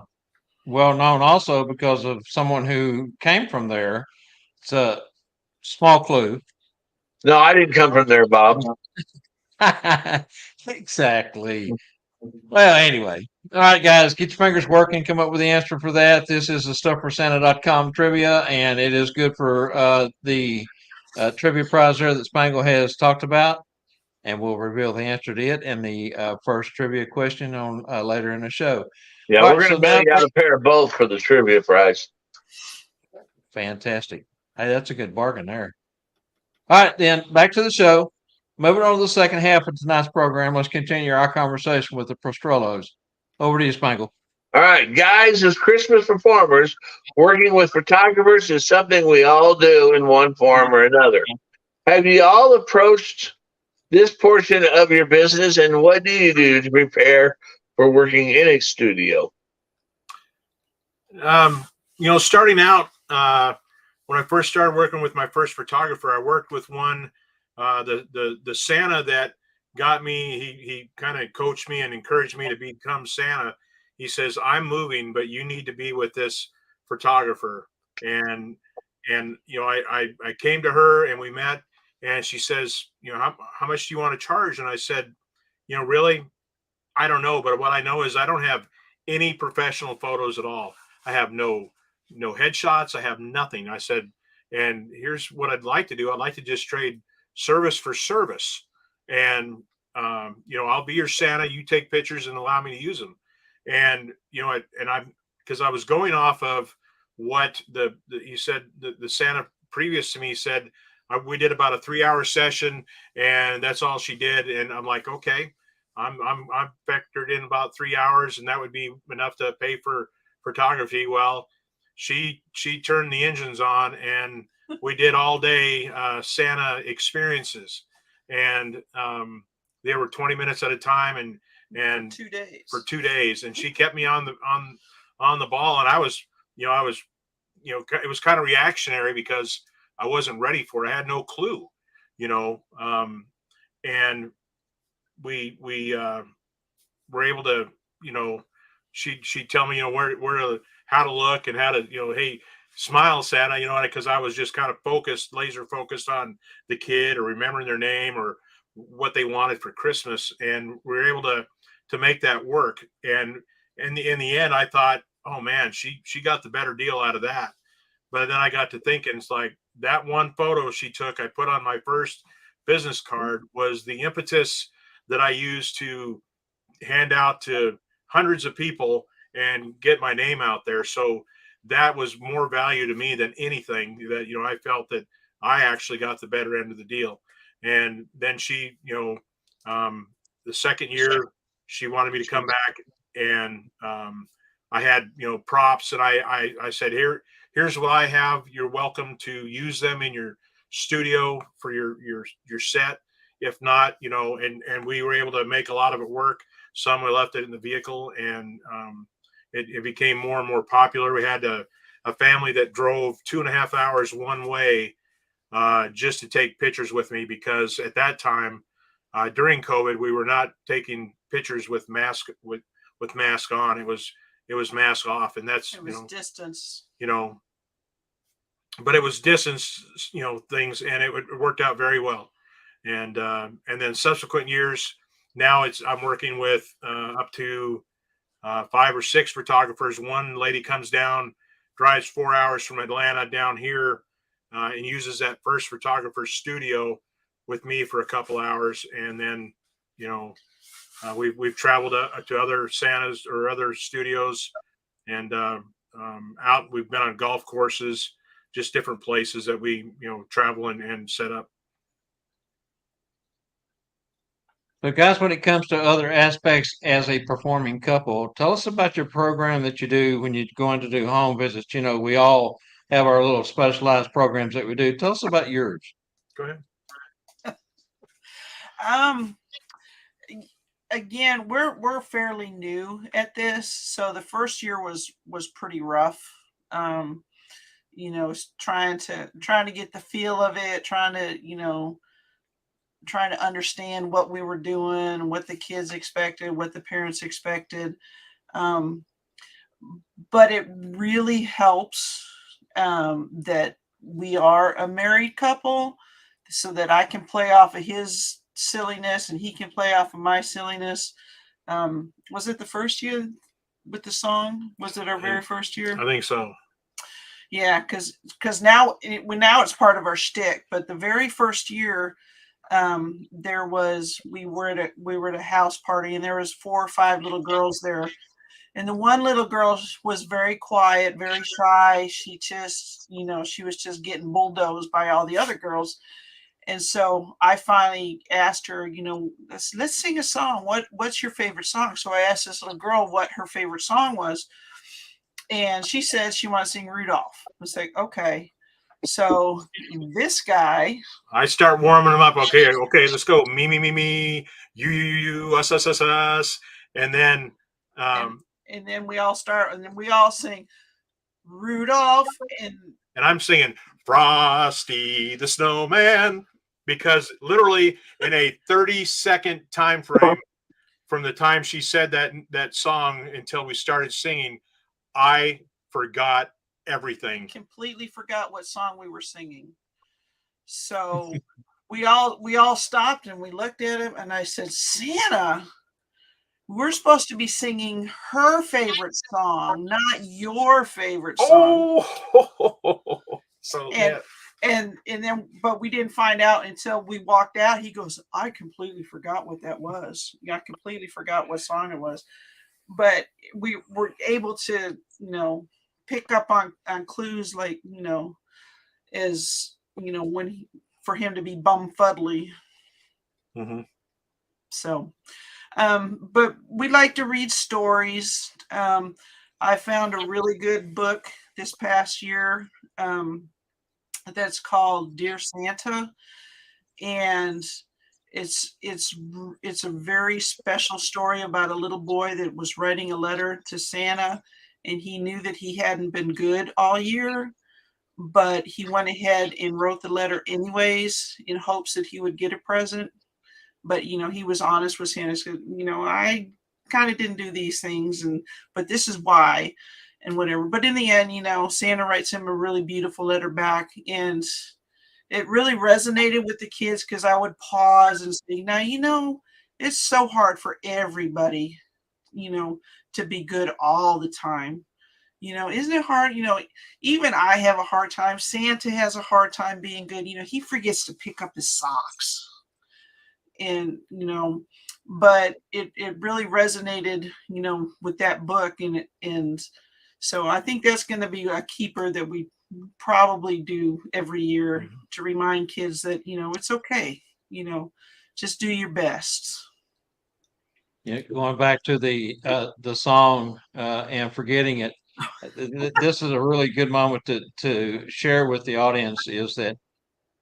well known also because of someone who came from there. It's a small clue. No, I didn't come from there, Bob. Exactly. Well, anyway. All right, guys, get your fingers working. Come up with the answer for that. This is the StuffForSanta.com trivia, and it is good for the trivia prize there that Spangle has talked about. And we'll reveal the answer to it in the first trivia question on later in the show. Yeah, All we're right, so going to mail now, you out a pair of both for the trivia prize. fantastic. Hey, that's a good bargain there. All right, then back to the show. Moving on to the second half of tonight's program, let's continue our conversation with the Prostrollos. Over to you, Spangle. All right, guys, as Christmas performers, working with photographers is something we all do in one form or another. Have you all approached this portion of your business, and what do you do to prepare for working in a studio? Starting out, when I first started working with my first photographer, I worked with one, the Santa that got me. He kind of coached me and encouraged me to become Santa. He says, "I'm moving, but you need to be with this photographer." And I came to her and we met, and she says, how much do you want to charge? And I said, really, I don't know, but what I know is I don't have any professional photos at all. I have no headshots. I have nothing. I said, and here's what I'd like to do. I'd like to just trade service for service. And, I'll be your Santa. You take pictures and allow me to use them. And, because I was going off of what you said, the Santa previous to me said, we did about a 3-hour session and that's all she did. And I'm like, okay, I'm factored in about 3 hours and that would be enough to pay for photography. Well, she turned the engines on and we did all day Santa experiences, and they were 20 minutes at a time and for 2 days, and she kept me on the ball, and I was it was kind of reactionary because I wasn't ready for it. I had no clue, and we were able to, she'd tell me, where how to look and how to, hey, smile, Santa, because I was just kind of laser focused on the kid or remembering their name or what they wanted for Christmas. And we were able to make that work. And in the end, I thought, oh man, she got the better deal out of that. But then I got to thinking, it's like that one photo she took, I put on my first business card, was the impetus that I used to hand out to hundreds of people and get my name out there. So that was more value to me than anything that, I felt that I actually got the better end of the deal. And then she, the second year she wanted me to come back, and I had, props, and I said, here's what I have. You're welcome to use them in your studio for your set. If not, and we were able to make a lot of it work. Some we left it in the vehicle, and it became more and more popular. We had a family that drove 2.5 hours one way just to take pictures with me, because at that time, during COVID, we were not taking pictures with mask on. It was mask off, and that's distance. But it was distance, things, and it worked out very well. And then subsequent years, now I'm working with up to 5 or 6 photographers. One lady comes down, drives 4 hours from Atlanta down here, and uses that first photographer's studio with me for a couple hours. And then, we've traveled to other Santas or other studios, and we've been on golf courses, just different places that we, travel and set up. So, guys, when it comes to other aspects as a performing couple, tell us about your program that you do when you're going to do home visits. We all have our little specialized programs that we do. Tell us about yours. Go ahead. Again, we're fairly new at this, so the first year was pretty rough. trying to get the feel of it, trying to understand what we were doing, what the kids expected, what the parents expected. Um, but it really helps that we are a married couple, so that I can play off of his silliness and he can play off of my silliness. Was it the first year with the song? Was it our very first year? I think so. Yeah, because now it's part of our shtick. But the very first year, we were at a house party, and there was 4 or 5 little girls there. And the one little girl was very quiet, very shy. She just, she was just getting bulldozed by all the other girls. And so I finally asked her, let's sing a song. What's your favorite song? So I asked this little girl what her favorite song was. And she said she wants to sing Rudolph. I was like, okay. So this guy, I start warming them up. Okay, let's go. Me, you, us. And then and then we all start, and then we all sing Rudolph, and I'm singing Frosty the Snowman, because literally in a 30-second time frame from the time she said that song until we started singing, I forgot everything. Completely forgot what song we were singing. So we all stopped and we looked at him, and I said, Santa, we're supposed to be singing her favorite song, not your favorite song. Oh, so and, yeah. And then, but we didn't find out until we walked out. He goes, I completely forgot what that was. I completely forgot what song it was. But we were able to, pick up on clues, like, as, for him to be bumfuddly. Mm-hmm. So, but we like to read stories. I found a really good book this past year that's called Dear Santa, and it's a very special story about a little boy that was writing a letter to Santa, and he knew that he hadn't been good all year, but he went ahead and wrote the letter anyways in hopes that he would get a present. But he was honest with Santa. Said, I kind of didn't do these things, but this is why, and whatever. But in the end, Santa writes him a really beautiful letter back, and it really resonated with the kids, because I would pause and say, now, it's so hard for everybody, to be good all the time. Isn't it hard? Even I have a hard time. Santa has a hard time being good. He forgets to pick up his socks. And, but it really resonated, with that book. And so I think that's going to be a keeper that we probably do every year to remind kids that, it's okay. Just do your best. Yeah, going back to the song and forgetting it, this is a really good moment to share with the audience, is that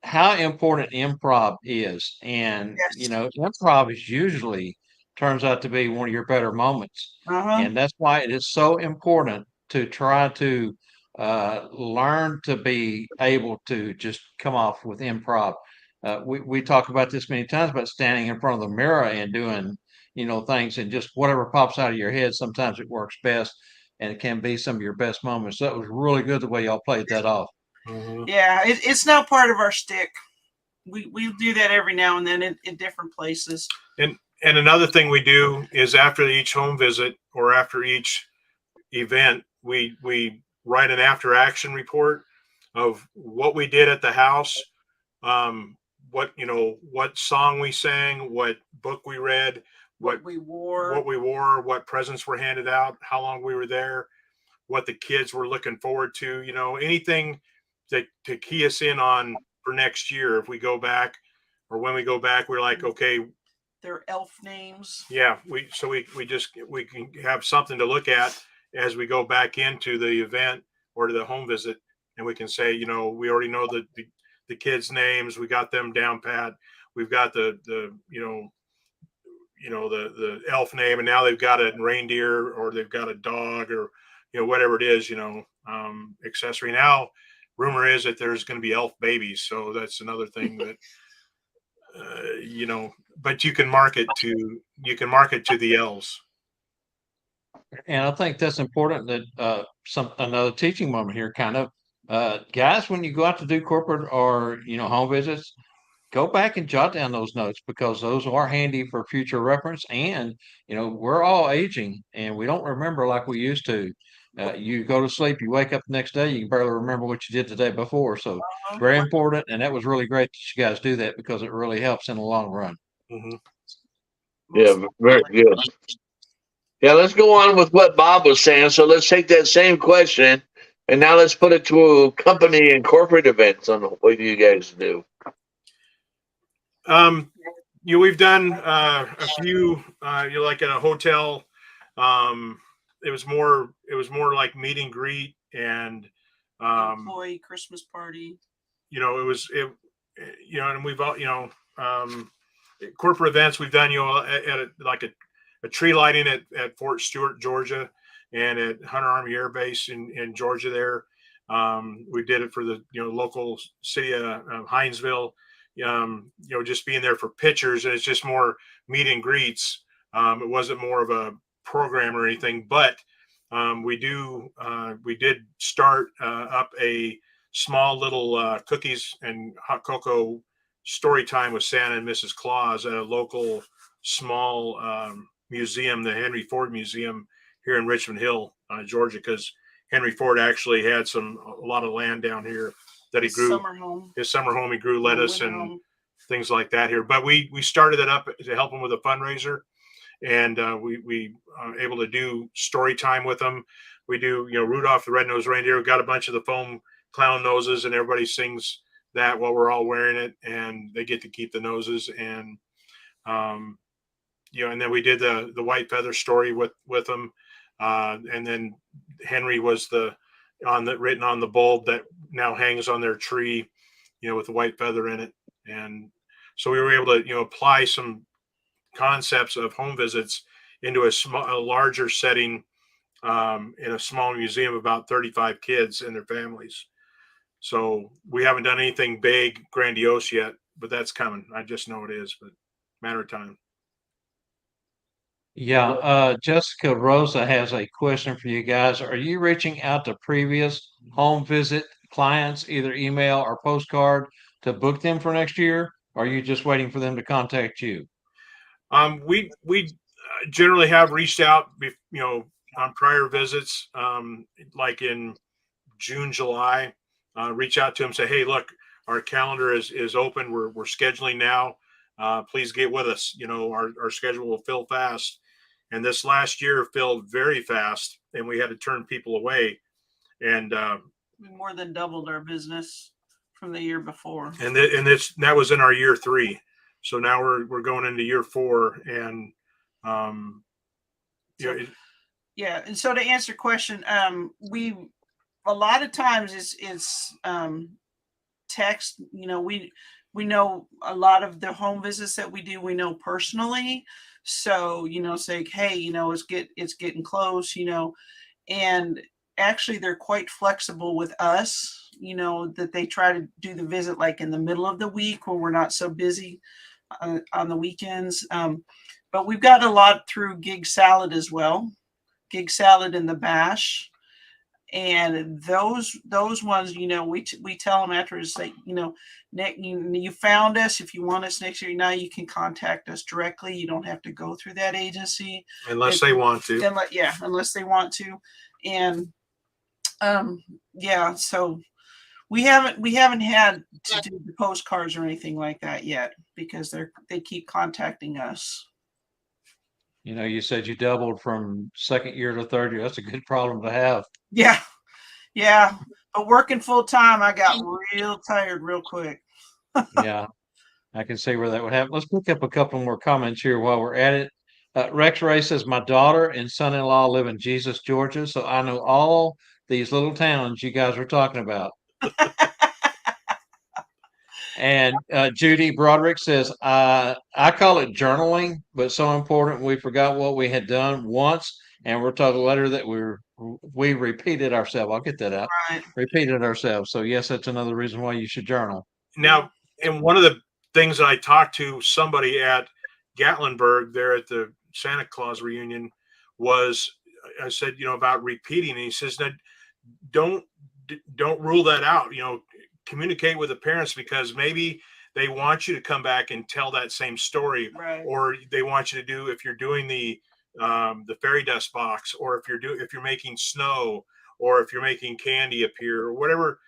how important improv is. And, Yes. improv is usually turns out to be one of your better moments. Uh-huh. And that's why it is so important to try to learn to be able to just come off with improv. We talk about this many times, about standing in front of the mirror and doing, things, and just whatever pops out of your head. Sometimes it works best, and it can be some of your best moments. So that was really good the way y'all played that off. Mm-hmm. Yeah, it's now part of our shtick. We do that every now and then in different places. And another thing we do is after each home visit or after each event, we write an after action report of what we did at the house, what song we sang, what book we read, what we wore, what presents were handed out, how long we were there, what the kids were looking forward to, anything to key us in on for next year. If we go back, or when we go back, we're like, okay, their elf names. Yeah, we can have something to look at as we go back into the event or to the home visit, and we can say, we already know the kids' names, we got them down pat, we've got the elf name, and now they've got a reindeer or they've got a dog or whatever it is, accessory. Now rumor is that there's going to be elf babies, so that's another thing that but you can market to the elves. And I think that's important that another teaching moment here, kind of, guys, when you go out to do corporate or home visits, go back and jot down those notes because those are handy for future reference. And we're all aging and we don't remember like we used to. You go to sleep, you wake up the next day, you can barely remember what you did the day before. So very important, and that was really great that you guys do that because it really helps in the long run. Mm-hmm. Yeah, very good. Yeah, let's go on with what Bob was saying. So let's take that same question and now let's put it to company and corporate events on what you guys do. We've done a few. You're like at a hotel. It was more like meet and greet and employee Christmas party. And we've all corporate events we've done. Like a tree lighting at Fort Stewart, Georgia, and at Hunter Army Air Base in Georgia. There, we did it for the local city of Hinesville. Just being there for pictures, and it's just more meet and greets. It wasn't more of a program or anything, but we did start up a small little cookies and hot cocoa story time with Santa and Mrs. Claus at a local small museum, the Henry Ford Museum here in Richmond Hill, Georgia, because Henry Ford actually had a lot of land down here that he grew his summer home. He grew lettuce and things like that here. But we started it up to help him with a fundraiser, and we able to do story time with them. We do Rudolph the Red-Nosed Reindeer. We got a bunch of the foam clown noses, and everybody sings that while we're all wearing it, and they get to keep the noses. And and then we did the white feather story with them, and then Henry was written on the bulb that now hangs on their tree, with the white feather in it. And so we were able to apply some concepts of home visits into a larger setting, in a small museum of about 35 kids and their families. So we haven't done anything big, grandiose yet, but that's coming. I just know it is, but matter of time. Yeah, Jessica Rosa has a question for you guys. Are you reaching out to previous home visit clients, either email or postcard, to book them for next year? Or are you just waiting for them to contact you? We generally have reached out, on prior visits, like in June, July, reach out to them, say, hey, look, our calendar is open. We're scheduling now. Please get with us. Our schedule will fill fast. And this last year filled very fast, and we had to turn people away. And we more than doubled our business from the year before. And that was in our year 3. So now we're going into year 4, and yeah. And so to answer your question, we a lot of times it's text. We know a lot of the home visits that we do, we know personally. So, say, hey, it's getting close, and actually they're quite flexible with us, that they try to do the visit like in the middle of the week when we're not so busy on the weekends. But we've got a lot through Gig Salad as well, Gig Salad and the Bash. And those ones, we tell them after, it's like, Nick, you found us. If you want us next year, now you can contact us directly. You don't have to go through that agency unless they want to. Unless they want to. And so we haven't had to do the postcards or anything like that yet because they keep contacting us. You said you doubled from second year to third year. That's a good problem to have. Yeah. But working full time, I got real tired real quick. Yeah, I can see where that would happen. Let's pick up a couple more comments here while we're at it. Rex Ray says, my daughter and son-in-law live in Jesus, Georgia, so I know all these little towns you guys were talking about. And Judy Broderick says, I call it journaling, but so important we forgot what we had done once, and we're told a letter that we're we repeated ourselves. I'll get that out. Right. Repeated ourselves. So yes, that's another reason why you should journal. Now, and one of the things that I talked to somebody at Gatlinburg there at the Santa Claus reunion was, I said, about repeating, and he says that don't rule that out. Communicate with the parents, because maybe they want you to come back and tell that same story, Right. or they want you to do, if you're doing the fairy dust box, or if you're making snow, or if you're making candy appear, or whatever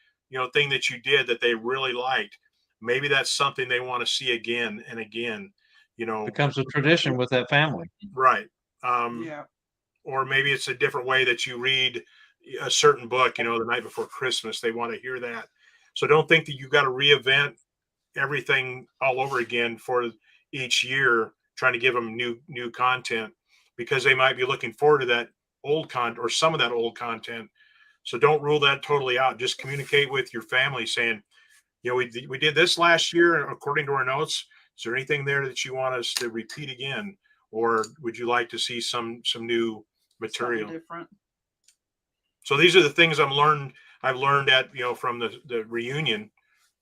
thing that you did that they really liked. Maybe that's something they want to see again and again. Becomes a tradition with that family. Right. Yeah. Or maybe it's a different way that you read a certain book, the night before Christmas. They want to hear that. So don't think that you've got to reinvent everything all over again for each year, trying to give them new content, because they might be looking forward to that old content or some of that old content. So don't rule that totally out. Just communicate with your family saying, we did this last year according to our notes. Is there anything there that you want us to repeat again? Or would you like to see some new material? Something different. So these are the things I've learned at, from the reunion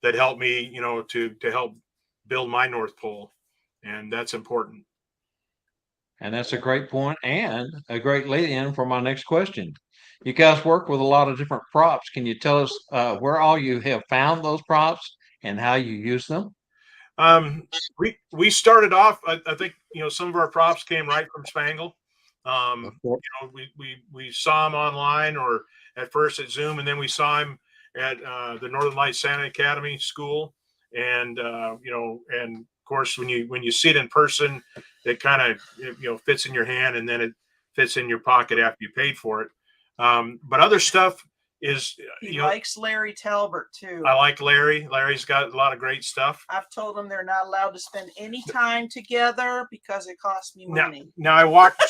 that helped me, to help build my North Pole. And that's important. And that's a great point and a great lead in for my next question. You guys work with a lot of different props. Can you tell us where all you have found those props and how you use them? We started off, I think, some of our props came right from Spangle. We saw him online, or at first at Zoom, and then we saw him at the Northern Lights Santa Academy School. And, and of course, when you see it in person, it kind of, fits in your hand, and then it fits in your pocket after you paid for it. But other stuff is, he likes Larry Talbert too. I like Larry. Larry's got a lot of great stuff. I've told them they're not allowed to spend any time together because it costs me money. Now I walked.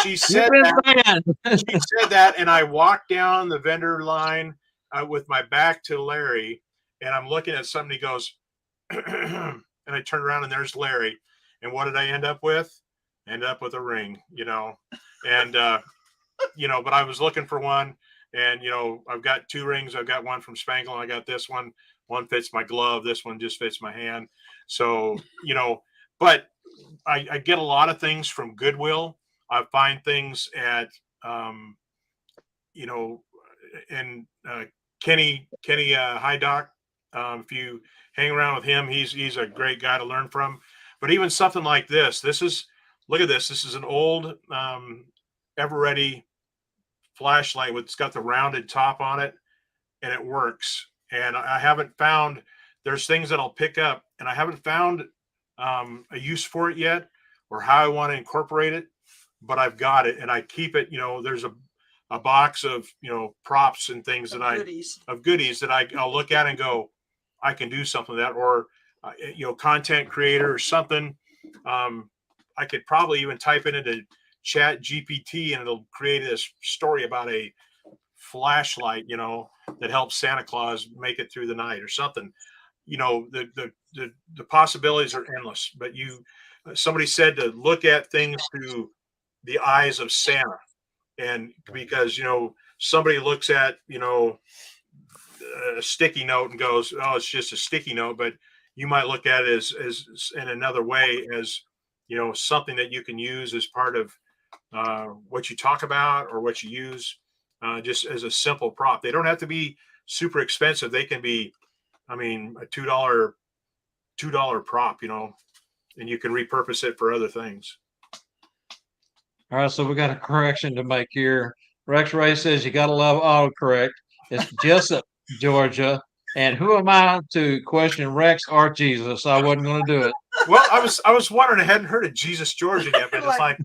She said that. She said that, and I walked down the vendor line with my back to Larry, and I'm looking at something. He goes, and I turned around, and there's Larry. And what did I end up with? End up with a ring, and but I was looking for one. And, I've got 2 rings. I've got one from Spangle, and I got this one. One fits my glove. This one just fits my hand. So, but I get a lot of things from Goodwill. I find things at, and Kenny Hydock. If you hang around with him, he's a great guy to learn from. But even something like this, look at this. This is an old Everrett flashlight it's got the rounded top on it, and it works. And I haven't found, there's things that I'll pick up, and I haven't found a use for it yet, or how I want to incorporate it, but I've got it, and I keep it. There's a box of props and things goodies that I'll look at and go, I can do something with that, or content creator or something. I could probably even type it into Chat GPT, and it'll create a story about a flashlight, that helps Santa Claus make it through the night or something. The possibilities are endless. But somebody said to look at things through the eyes of Santa, and because somebody looks at a sticky note and goes, oh, it's just a sticky note, but you might look at it as in another way, as something that you can use as part of what you talk about or what you use, just as a simple prop. They don't have to be super expensive. They can be, a $2 prop, and you can repurpose it for other things. All right, so we got a correction to make here. Rex Ray says you got to love autocorrect. It's Jessup, Georgia. And who am I to question Rex or Jesus? I wasn't going to do it. Well, I was wondering. I hadn't heard of Jesus, Georgia yet, but it's like.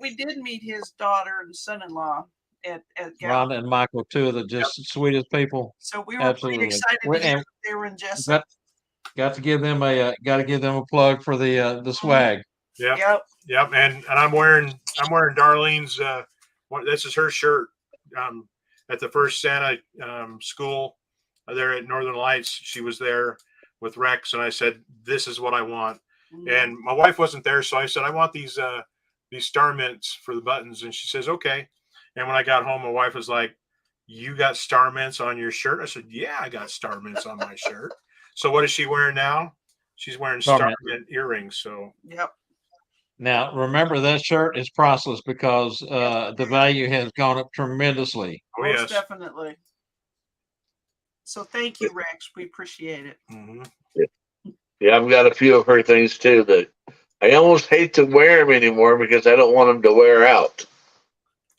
we did meet his daughter and son-in-law at Rhonda and Michael, 2 of the sweetest people. So we were pretty excited to hear that they were in Jessup. Got to give them a plug for the swag. Yep. And I'm wearing Darlene's. This is her shirt. At the first Santa school there at Northern Lights, she was there with Rex, and I said, "This is what I want." Mm-hmm. And my wife wasn't there, so I said, "I want these these star mints for the buttons. And she says, okay. And when I got home, my wife was like, you got star mints on your shirt? I said, yeah, I got star mints on my shirt. So what is she wearing now? She's wearing star mint earrings. So Yep. Now, remember that shirt is priceless because the value has gone up tremendously. oh, Most yes. definitely. So thank you, Rex. We appreciate it. Mm-hmm. Yeah, I've got a few of her things too that I almost hate to wear them anymore because I don't want them to wear out.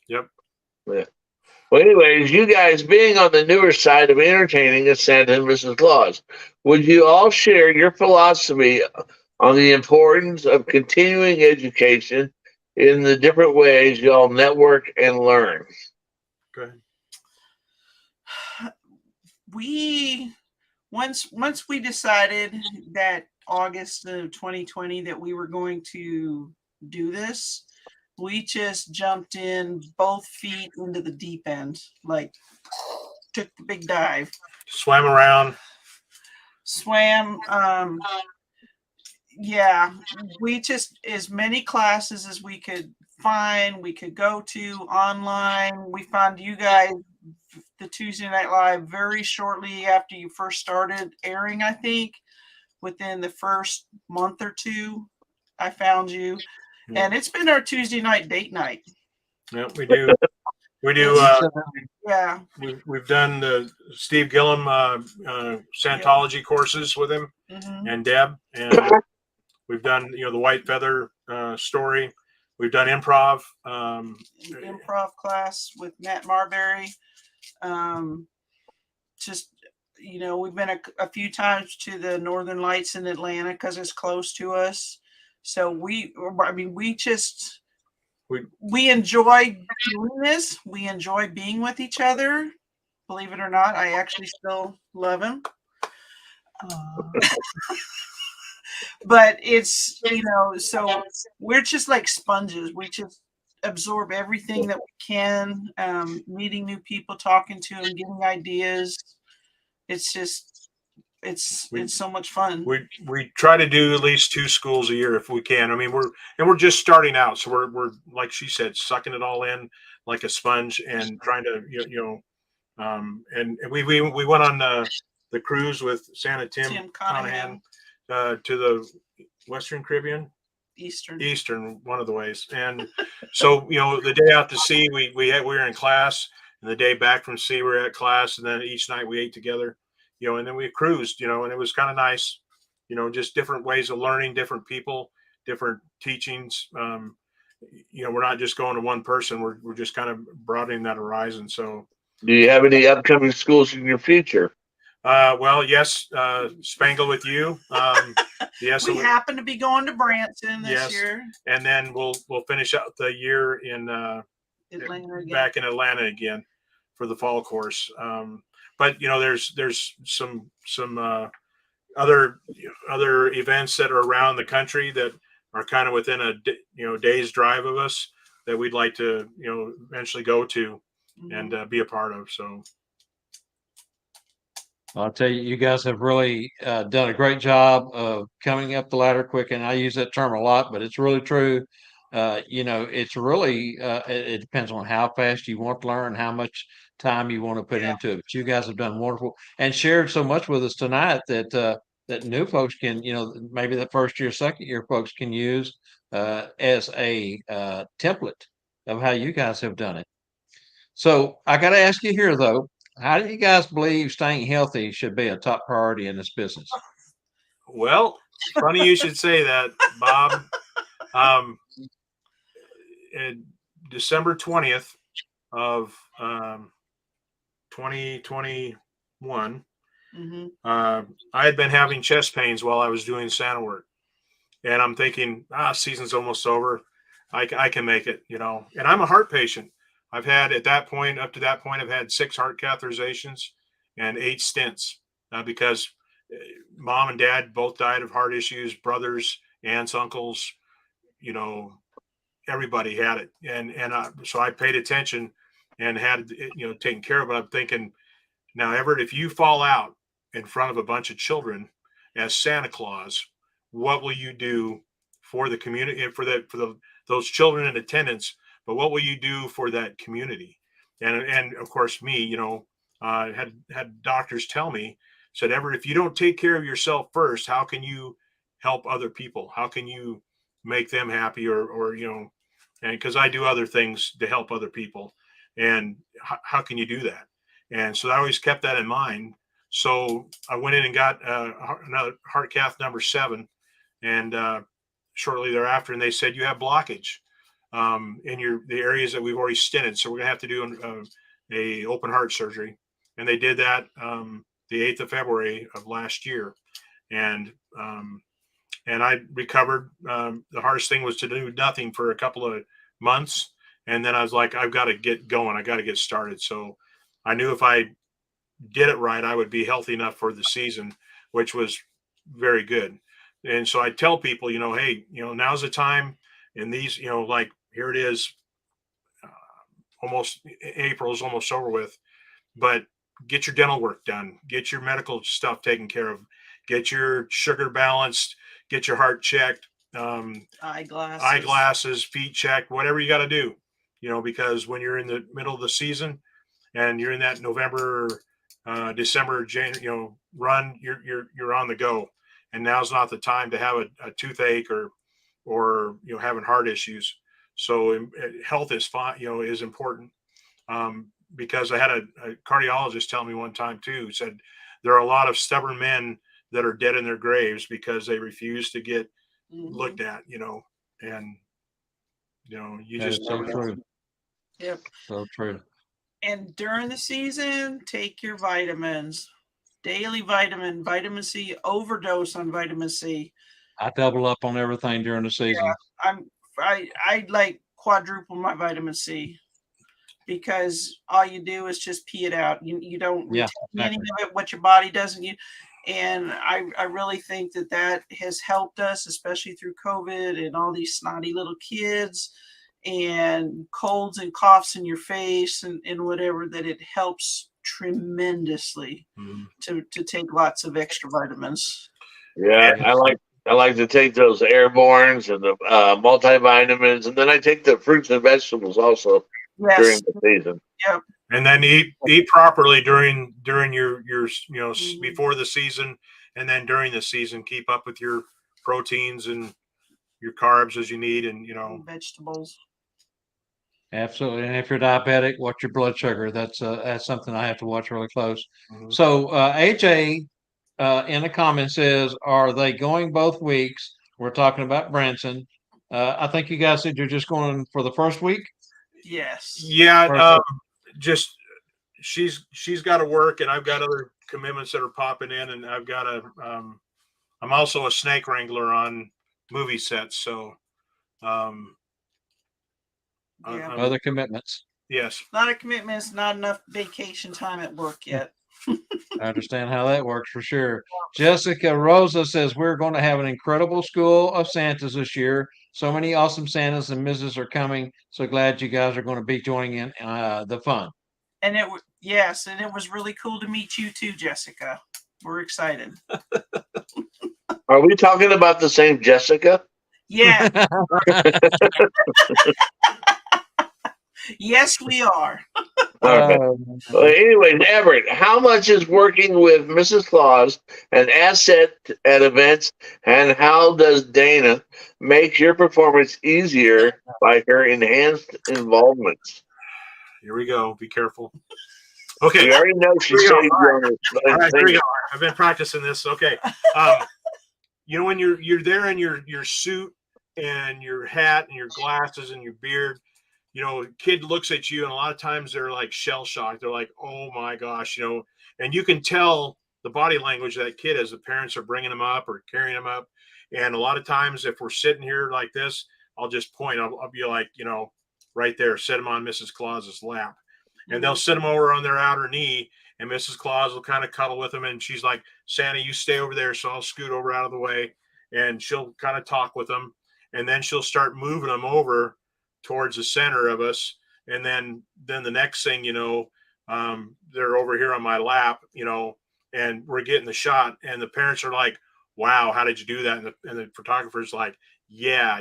Yep. Yeah. Well, anyways, you guys being on the newer side of entertaining as Santa and Mrs. Claus, would you all share your philosophy on the importance of continuing education in the different ways y'all network and learn? Go ahead. We once we decided that August of 2020 that we were going to do this, we just jumped in both feet into the deep end, like took the big dive, Swam around. swam. Yeah, we just as many classes as we could find, we could go to online. We found you guys the Tuesday Night Live very shortly after you first started airing, I think. Within the first month or two, I found you. Yeah. And it's been our Tuesday night date night. Yeah, we do. We do. Yeah. We've done the Steve Gillum Santology courses with him and Deb, and we've done the White Feather story. We've done improv. Improv class with Matt Marbury. Just we've been a few times to the Northern Lights in Atlanta because it's close to us. So we enjoy doing this. We enjoy being with each other. Believe it or not, I actually still love him. But it's, so we're just like sponges. We just absorb everything that we can, meeting new people, talking to them, getting ideas. It's just, it's so much fun. We try to do at least 2 schools a year if we can. I mean, we're just starting out, so we're like she said, sucking it all in like a sponge and trying to and we went on the cruise with Santa Tim Conahan to the Western Caribbean. Eastern, one of the ways. And so, the day out to sea, we were in class, and the day back from sea, we were at class, and then each night we ate together, and then we cruised, and it was kind of nice, just different ways of learning, different people, different teachings. We're not just going to one person. We're just kind of broadening that horizon. So, do you have any upcoming schools in your future? Well, yes, Spangle with you. Yes, we happen to be going to Branson this year, and then we'll finish out the year in Atlanta back in Atlanta again for the fall course. But there's some other events that are around the country that are kind of within a day's drive of us that we'd like to eventually go to and be a part of. So. I'll tell you, you guys have really done a great job of coming up the ladder quick. And I use that term a lot, but it's really true. It's really, it depends on how fast you want to learn, how much time you want to put into it. But you guys have done wonderful and shared so much with us tonight that new folks can, maybe the first year, second year folks can use as a template of how you guys have done it. So I got to ask you here, though. How do you guys believe staying healthy should be a top priority in this business? Well, funny you should say that, Bob. December 20th of 2021, I had been having chest pains while I was doing Santa work. And I'm thinking, season's almost over. I can make it, And I'm a heart patient. I've had up to that point, I've had 6 heart catheterizations and 8 stents because mom and dad both died of heart issues, brothers, aunts, uncles, everybody had it. And so I paid attention and had it, taken care of it. I'm thinking, now, Everett, if you fall out in front of a bunch of children as Santa Claus, what will you do for the community, for the those children in attendance, but what will you do for that community? And of course, me, had doctors tell me, said, Everett, if you don't take care of yourself first, how can you help other people? How can you make them happy, or and because I do other things to help other people, and how can you do that? And so I always kept that in mind. So I went in and got another heart cath number 7, and shortly thereafter, and they said, you have blockage in the areas that we've already stented, so we're gonna have to do a open heart surgery. And they did that the 8th of February of last year, and I recovered. The hardest thing was to do nothing for a couple of months, and then I was like, I've got to get going. I got to get started. So I knew if I did it right, I would be healthy enough for the season, which was very good. And so I tell people, hey, now's the time. And these, like here it is, almost April is almost over with, but get your dental work done, get your medical stuff taken care of, get your sugar balanced, get your heart checked, eyeglasses, feet checked, whatever you got to do, because when you're in the middle of the season and you're in that November, December, January, run, you're on the go. And now's not the time to have a toothache or having heart issues. So health is fine, is important. Because I had a cardiologist tell me one time too, said there are a lot of stubborn men that are dead in their graves because they refuse to get looked at, and you just so true. Yep. So true. And during the season, take your vitamins. Daily vitamin C, overdose on vitamin C. I double up on everything during the season. Yeah, I like quadruple my vitamin C, because all you do is just pee it out. You don't retain any of it, what your body doesn't use. And I really think that has helped us, especially through COVID and all these snotty little kids and colds and coughs in your face and whatever, that it helps tremendously to take lots of extra vitamins. Yeah, I like to take those airbornes and the multivitamins, and then I take the fruits and vegetables also during the season. Yep. And then eat properly during your before the season, and then during the season, keep up with your proteins and your carbs as you need, and vegetables. Absolutely. And if you're diabetic, watch your blood sugar. That's something I have to watch really close. So AJ in the comments says, are they going both weeks? We're talking about Branson. I think you guys said you're just going for the first week. Yes. Yeah. Just she's got to work, and I've got other commitments that are popping in, and I've got to. I'm also a snake wrangler on movie sets, so. Other commitments. Yes. A lot of commitments, not enough vacation time at work yet. I understand how that works for sure. Jessica Rosa says we're going to have an incredible school of Santas this year. So many awesome Santas and Mrs. are coming. So glad you guys are going to be joining in the fun. And it was really cool to meet you too, Jessica. We're excited. Are we talking about the same Jessica? Yeah. Yes, we are. Okay. Well, anyways, Everett, how much is working with Mrs. Claus an asset at events, and how does Dana make your performance easier by her enhanced involvements? Here we go. Be careful. Okay. We already know she saved you on this. All right, here we go. I've been practicing this. Okay. When you're there in your suit and your hat and your glasses and your beard, kid looks at you, and a lot of times they're like shell shocked. They're like, oh my gosh, and you can tell the body language of that kid as the parents are bringing them up or carrying them up. And a lot of times if we're sitting here like this, I'll just point, I'll be like, right there, set them on Mrs. Claus's lap, and they'll sit them over on their outer knee, and Mrs. Claus will kind of cuddle with them. And she's like, Santa, you stay over there. So I'll scoot over out of the way, and she'll kind of talk with them. And then she'll start moving them over towards the center of us, and then the next thing they're over here on my lap, and we're getting the shot, and the parents are like, wow, how did you do that? And the photographer's like, yeah,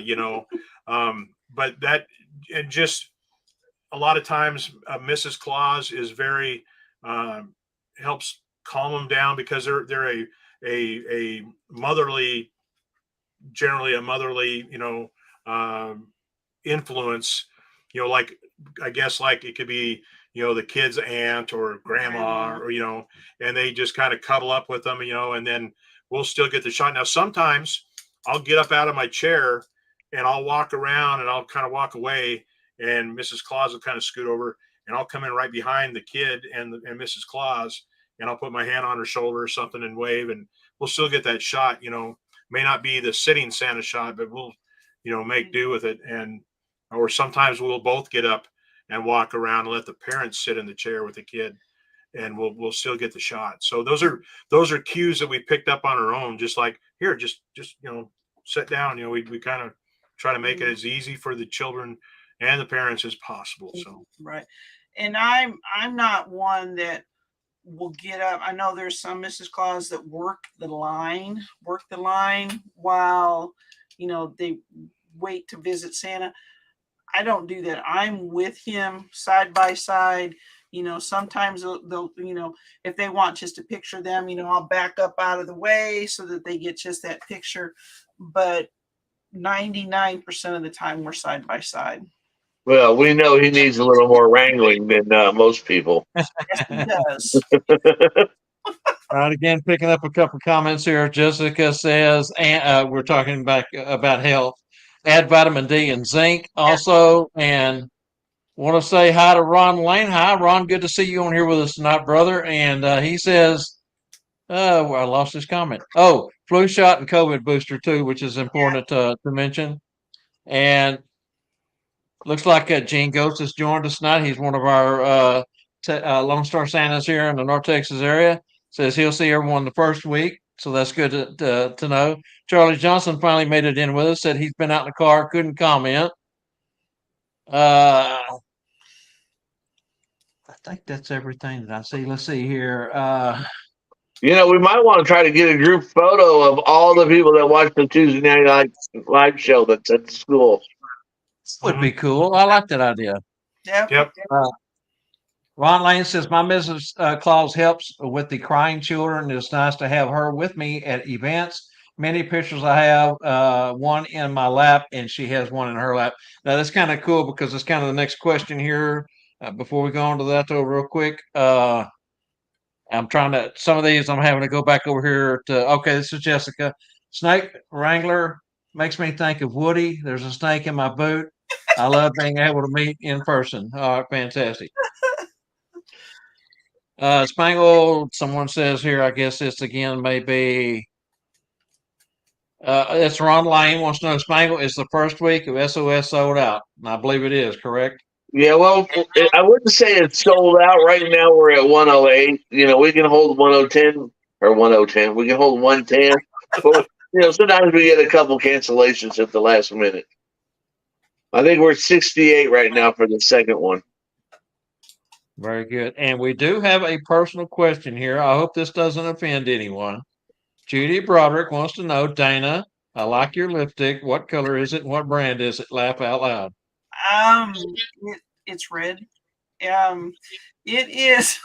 but that, and just a lot of times, Mrs. Claus is very, helps calm them down, because they're a motherly, generally a motherly, influence, like, I guess, like, it could be, the kid's aunt or grandma, or, and they just kind of cuddle up with them, and then we'll still get the shot. Now, sometimes I'll get up out of my chair and I'll walk around and I'll kind of walk away, and Mrs. Claus will kind of scoot over, and I'll come in right behind the kid and Mrs. Claus, and I'll put my hand on her shoulder or something and wave, and we'll still get that shot. May not be the sitting Santa shot, but we'll, make do with it. And, or sometimes we'll both get up and walk around and let the parents sit in the chair with the kid, and we'll still get the shot. So those are cues that we picked up on our own. Just like, here, just sit down. We kind of try to make it as easy for the children and the parents as possible. So right. And I'm not one that will get up. I know there's some Mrs. Claus that work the line while they wait to visit Santa. I don't do that. I'm with him side by side. Sometimes they'll if they want just to picture them, I'll back up out of the way so that they get just that picture. But 99% of the time we're side by side. Well, we know he needs a little more wrangling than most people. Yes, he does. All right, again, picking up a couple comments here. Jessica says, and we're talking about health. Add vitamin D and zinc also. And want to say hi to Ron Lane. Hi, Ron. Good to see you on here with us tonight, brother. And he says, well, I lost his comment. Oh, flu shot and COVID booster too, which is important to mention. And looks like Gene Ghost has joined us tonight. He's one of our Lone Star Santas here in the North Texas area. Says he'll see everyone the first week, so that's good to know. Charlie Johnson finally made it in with us. Said he's been out in the car, couldn't comment. I think that's everything that I see. Let's see here. We might want to try to get a group photo of all the people that watch the Tuesday night live show that's at the school. Would be cool. I like that idea. Yep. Ron Lane says, my Mrs. Claus helps with the crying children. It's nice to have her with me at events. Many pictures I have, one in my lap, and she has one in her lap. Now, that's kind of cool because it's kind of the next question here. Before we go on to that, though, real quick, some of these, I'm having to go back over here okay, this is Jessica. Snake Wrangler makes me think of Woody. There's a snake in my boot. I love being able to meet in person. All right, fantastic. Spangle, someone says here, I guess this again may be, it's Ron Lane wants to know, Spangle, is the first week of SOS sold out? And I believe it is, correct? Yeah, well, I wouldn't say it's sold out. Right now we're at 108. We can hold 110 or 110. We can hold 110. But, sometimes we get a couple cancellations at the last minute. I think we're 68 right now for the second one. Very good. And we do have a personal question here. I hope this doesn't offend anyone. Judy Broderick wants to know, Dana, I like your lipstick. What color is it and what brand is it? Laugh out loud. It's red. It is.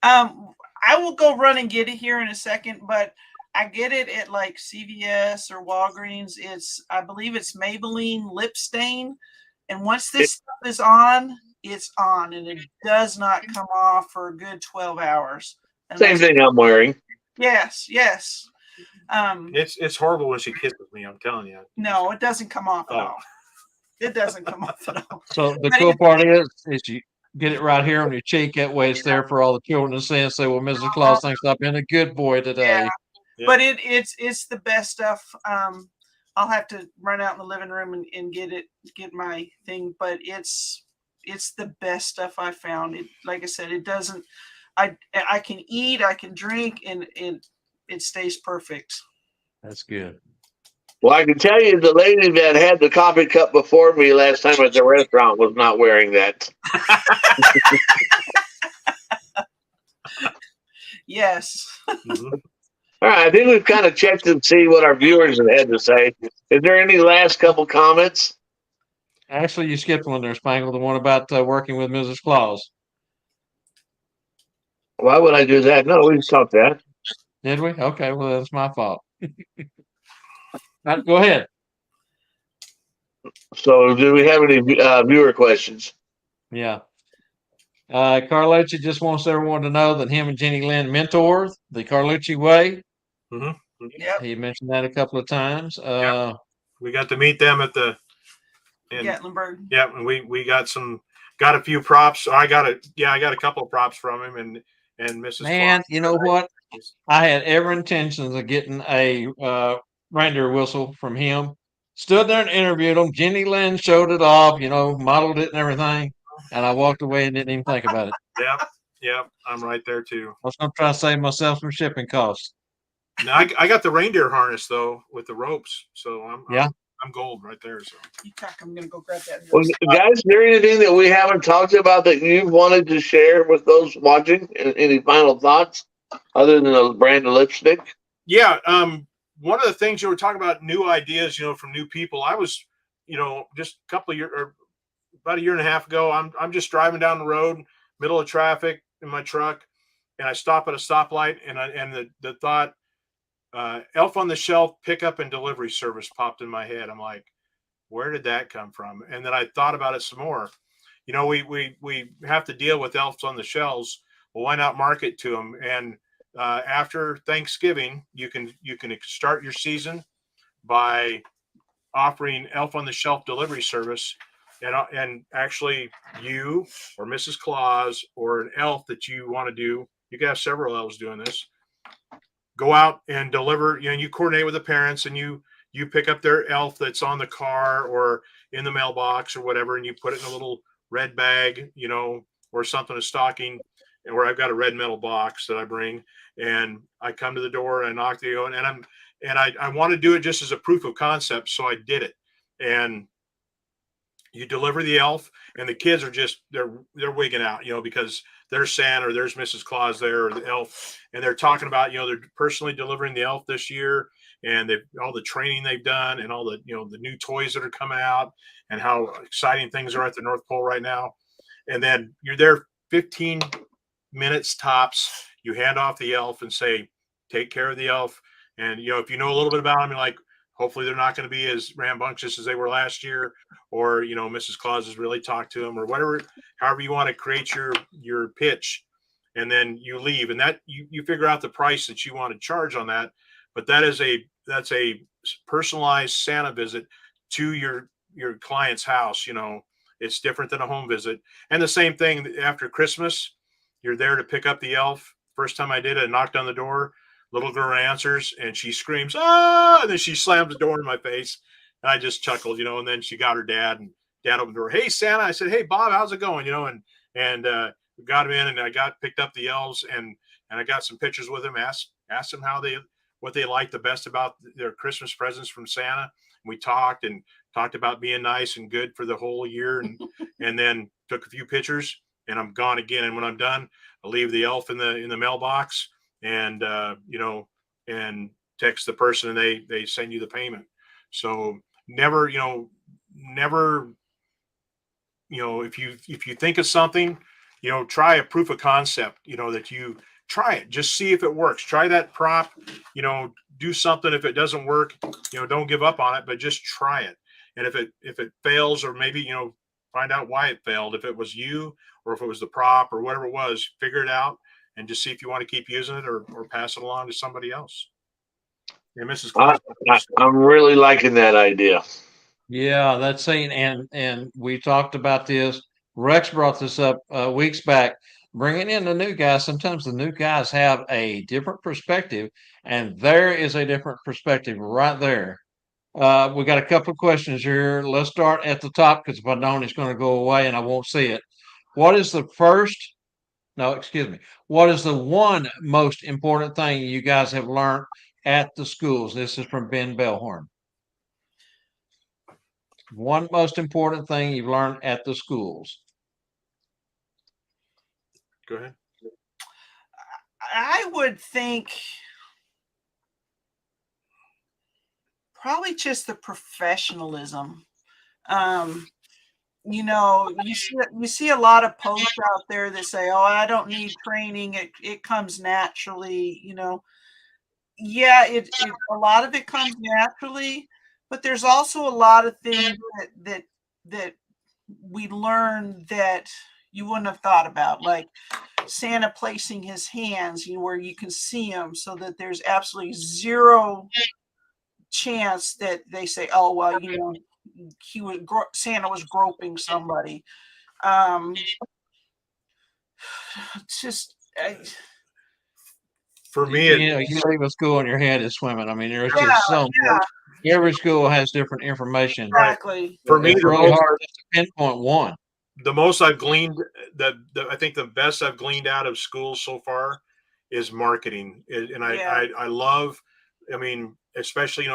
I will go run and get it here in a second, but I get it at like CVS or Walgreens. I believe it's Maybelline lip stain. And once this stuff is on, it's on, and it does not come off for a good 12 hours. Same thing I'm wearing. Yes. it's horrible when she kisses me. I'm telling you. No, it doesn't come off at all. It doesn't come off at all. So the cool part is you get it right here on your cheek. That way it's there for all the children to see and say, well, Mrs. Claus thinks I've been a good boy today. Yeah. But it's the best stuff. I'll have to run out in the living room and get my thing, but it's the best stuff I found. Like I said, it doesn't, I can eat, I can drink, and it stays perfect. That's good. Well, I can tell you the lady that had the coffee cup before me last time at the restaurant was not wearing that. Yes. Mm-hmm. All right, I think we've kind of checked and see what our viewers have had to say. Is there any last couple comments? Actually, you skipped one there, Spangle. The one about working with Mrs. Claus. Why would I do that? No, we just talked that. Did we? Okay, well that's my fault. Go ahead. So, do we have any viewer questions? Yeah. Carlucci just wants everyone to know that him and Jenny Lynn mentor the Carlucci way. Hmm. Yep. He mentioned that a couple of times. We got to meet them at the. And, Gatlinburg. yeah, and we got a few props. I got a couple of props from him and Mrs. Man, Clark. you know what? I had every intentions of getting a reindeer whistle from him. Stood there and interviewed him. Jenny Lynn showed it off, modeled it and everything. And I walked away and didn't even think about it. Yep, I'm right there too. I was going to try to save myself some shipping costs. Now I got the reindeer harness though with the ropes, so I'm gold right there. So You talk. I'm gonna go grab that. Well, guys, is there anything that we haven't talked about that you wanted to share with those watching? Any final thoughts other than a brand of lipstick? yeah, one of the things you were talking about, new ideas, from new people. I was, just a couple of years or about a year and a half ago, I'm just driving down the road, middle of traffic in my truck, and I stop at a stoplight, and the thought, Elf on the Shelf pickup and delivery service popped in my head. I'm like, where did that come from? And then I thought about it some more. We have to deal with elves on the shelves. Well, why not market to them? And after Thanksgiving, you can start your season by offering Elf on the Shelf delivery service, and actually you or Mrs. Claus or an elf that you want to do. You can have several elves doing this. Go out and deliver. You coordinate with the parents, and you pick up their elf that's on the car or in the mailbox or whatever, and you put it in a little red bag, or something, a stocking, or I've got a red metal box that I bring, and I come to the door and I knock the door, and I want to do it just as a proof of concept, so I did it. And you deliver the elf, and the kids are just they're wigging out, because there's Santa or there's Mrs. Claus there or the elf, and they're talking about they're personally delivering the elf this year, and all the training they've done, and all the the new toys that are coming out, and how exciting things are at the North Pole right now. And then you're there 15 minutes tops. You hand off the elf and say, take care of the elf. And if you know a little bit about them, you're like, hopefully they're not going to be as rambunctious as they were last year, or Mrs. Claus has really talked to them, or whatever, however you want to create your pitch. And then you leave, and that you figure out the price that you want to charge on that. But that's a personalized Santa visit to your client's house. It's different than a home visit. And the same thing after Christmas, you're there to pick up the elf. First time I did it, I knocked on the door. Little girl answers, and she screams, "Ah!" And then she slams the door in my face. And I just chuckled, and then she got her dad, and dad opened the door. "Hey, Santa." I said, "Hey, Bob, how's it going?" And we got him in, and I picked up the elves, and I got some pictures with him, asked them what they liked the best about their Christmas presents from Santa. And we talked about being nice and good for the whole year, and then took a few pictures, and I'm gone again. And when I'm done, I leave the elf in the mailbox, and and text the person, and they send you the payment. So never if you think of something, try a proof of concept, that you try it, just see if it works. Try that prop, do something. If it doesn't work, don't give up on it, but just try it. And if it fails, or maybe find out why it failed, if it was you or if it was the prop or whatever it was, figure it out, and just see if you want to keep using it or pass it along to somebody else. Yeah, Mrs. Clark. I'm really liking that idea. Yeah, that's saying, and we talked about this. Rex brought this up weeks back. Bringing in the new guys, sometimes the new guys have a different perspective, and there is a different perspective right there. We got a couple of questions here. Let's start at the top, because if I don't, it's going to go away and I won't see it. What is the first? No, excuse me. What is the one most important thing you guys have learned at the schools? This is from Ben Bellhorn. One most important thing you've learned at the schools. Go ahead. I would think probably just the professionalism. you see a lot of posts out there that say, "Oh, I don't need training. It comes naturally." Yeah, it a lot of it comes naturally, but there's also a lot of things that we learn that you wouldn't have thought about, like Santa placing his hands, where you can see him, so that there's absolutely zero chance that they say, "Oh, well, Santa was groping somebody." Um, it's just, For me, You leave a school and your head is swimming. I mean, there's yeah, just so yeah, much. Every school has different information. right. exactly. For me, It's really hard just to pinpoint one. the most I've gleaned, I think the best I've gleaned out of schools so far is marketing. And Yeah. I love, I mean, especially,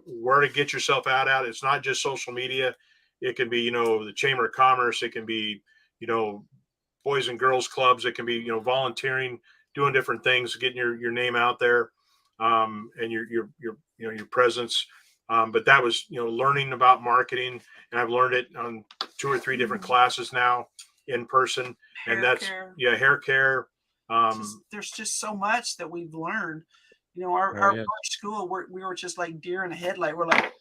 where to get yourself out at. It's not just social media. It can be, the Chamber of Commerce. It can be, you know, boys and girls clubs. It can be, volunteering, doing different things, getting your name out there, and your presence. But that was, learning about marketing, and I've learned it on 2 or 3 different classes now in person. And Hair that's, care. hair care. There's just so much that we've learned. There Our is. first school, we were just like deer in a headlight. We're like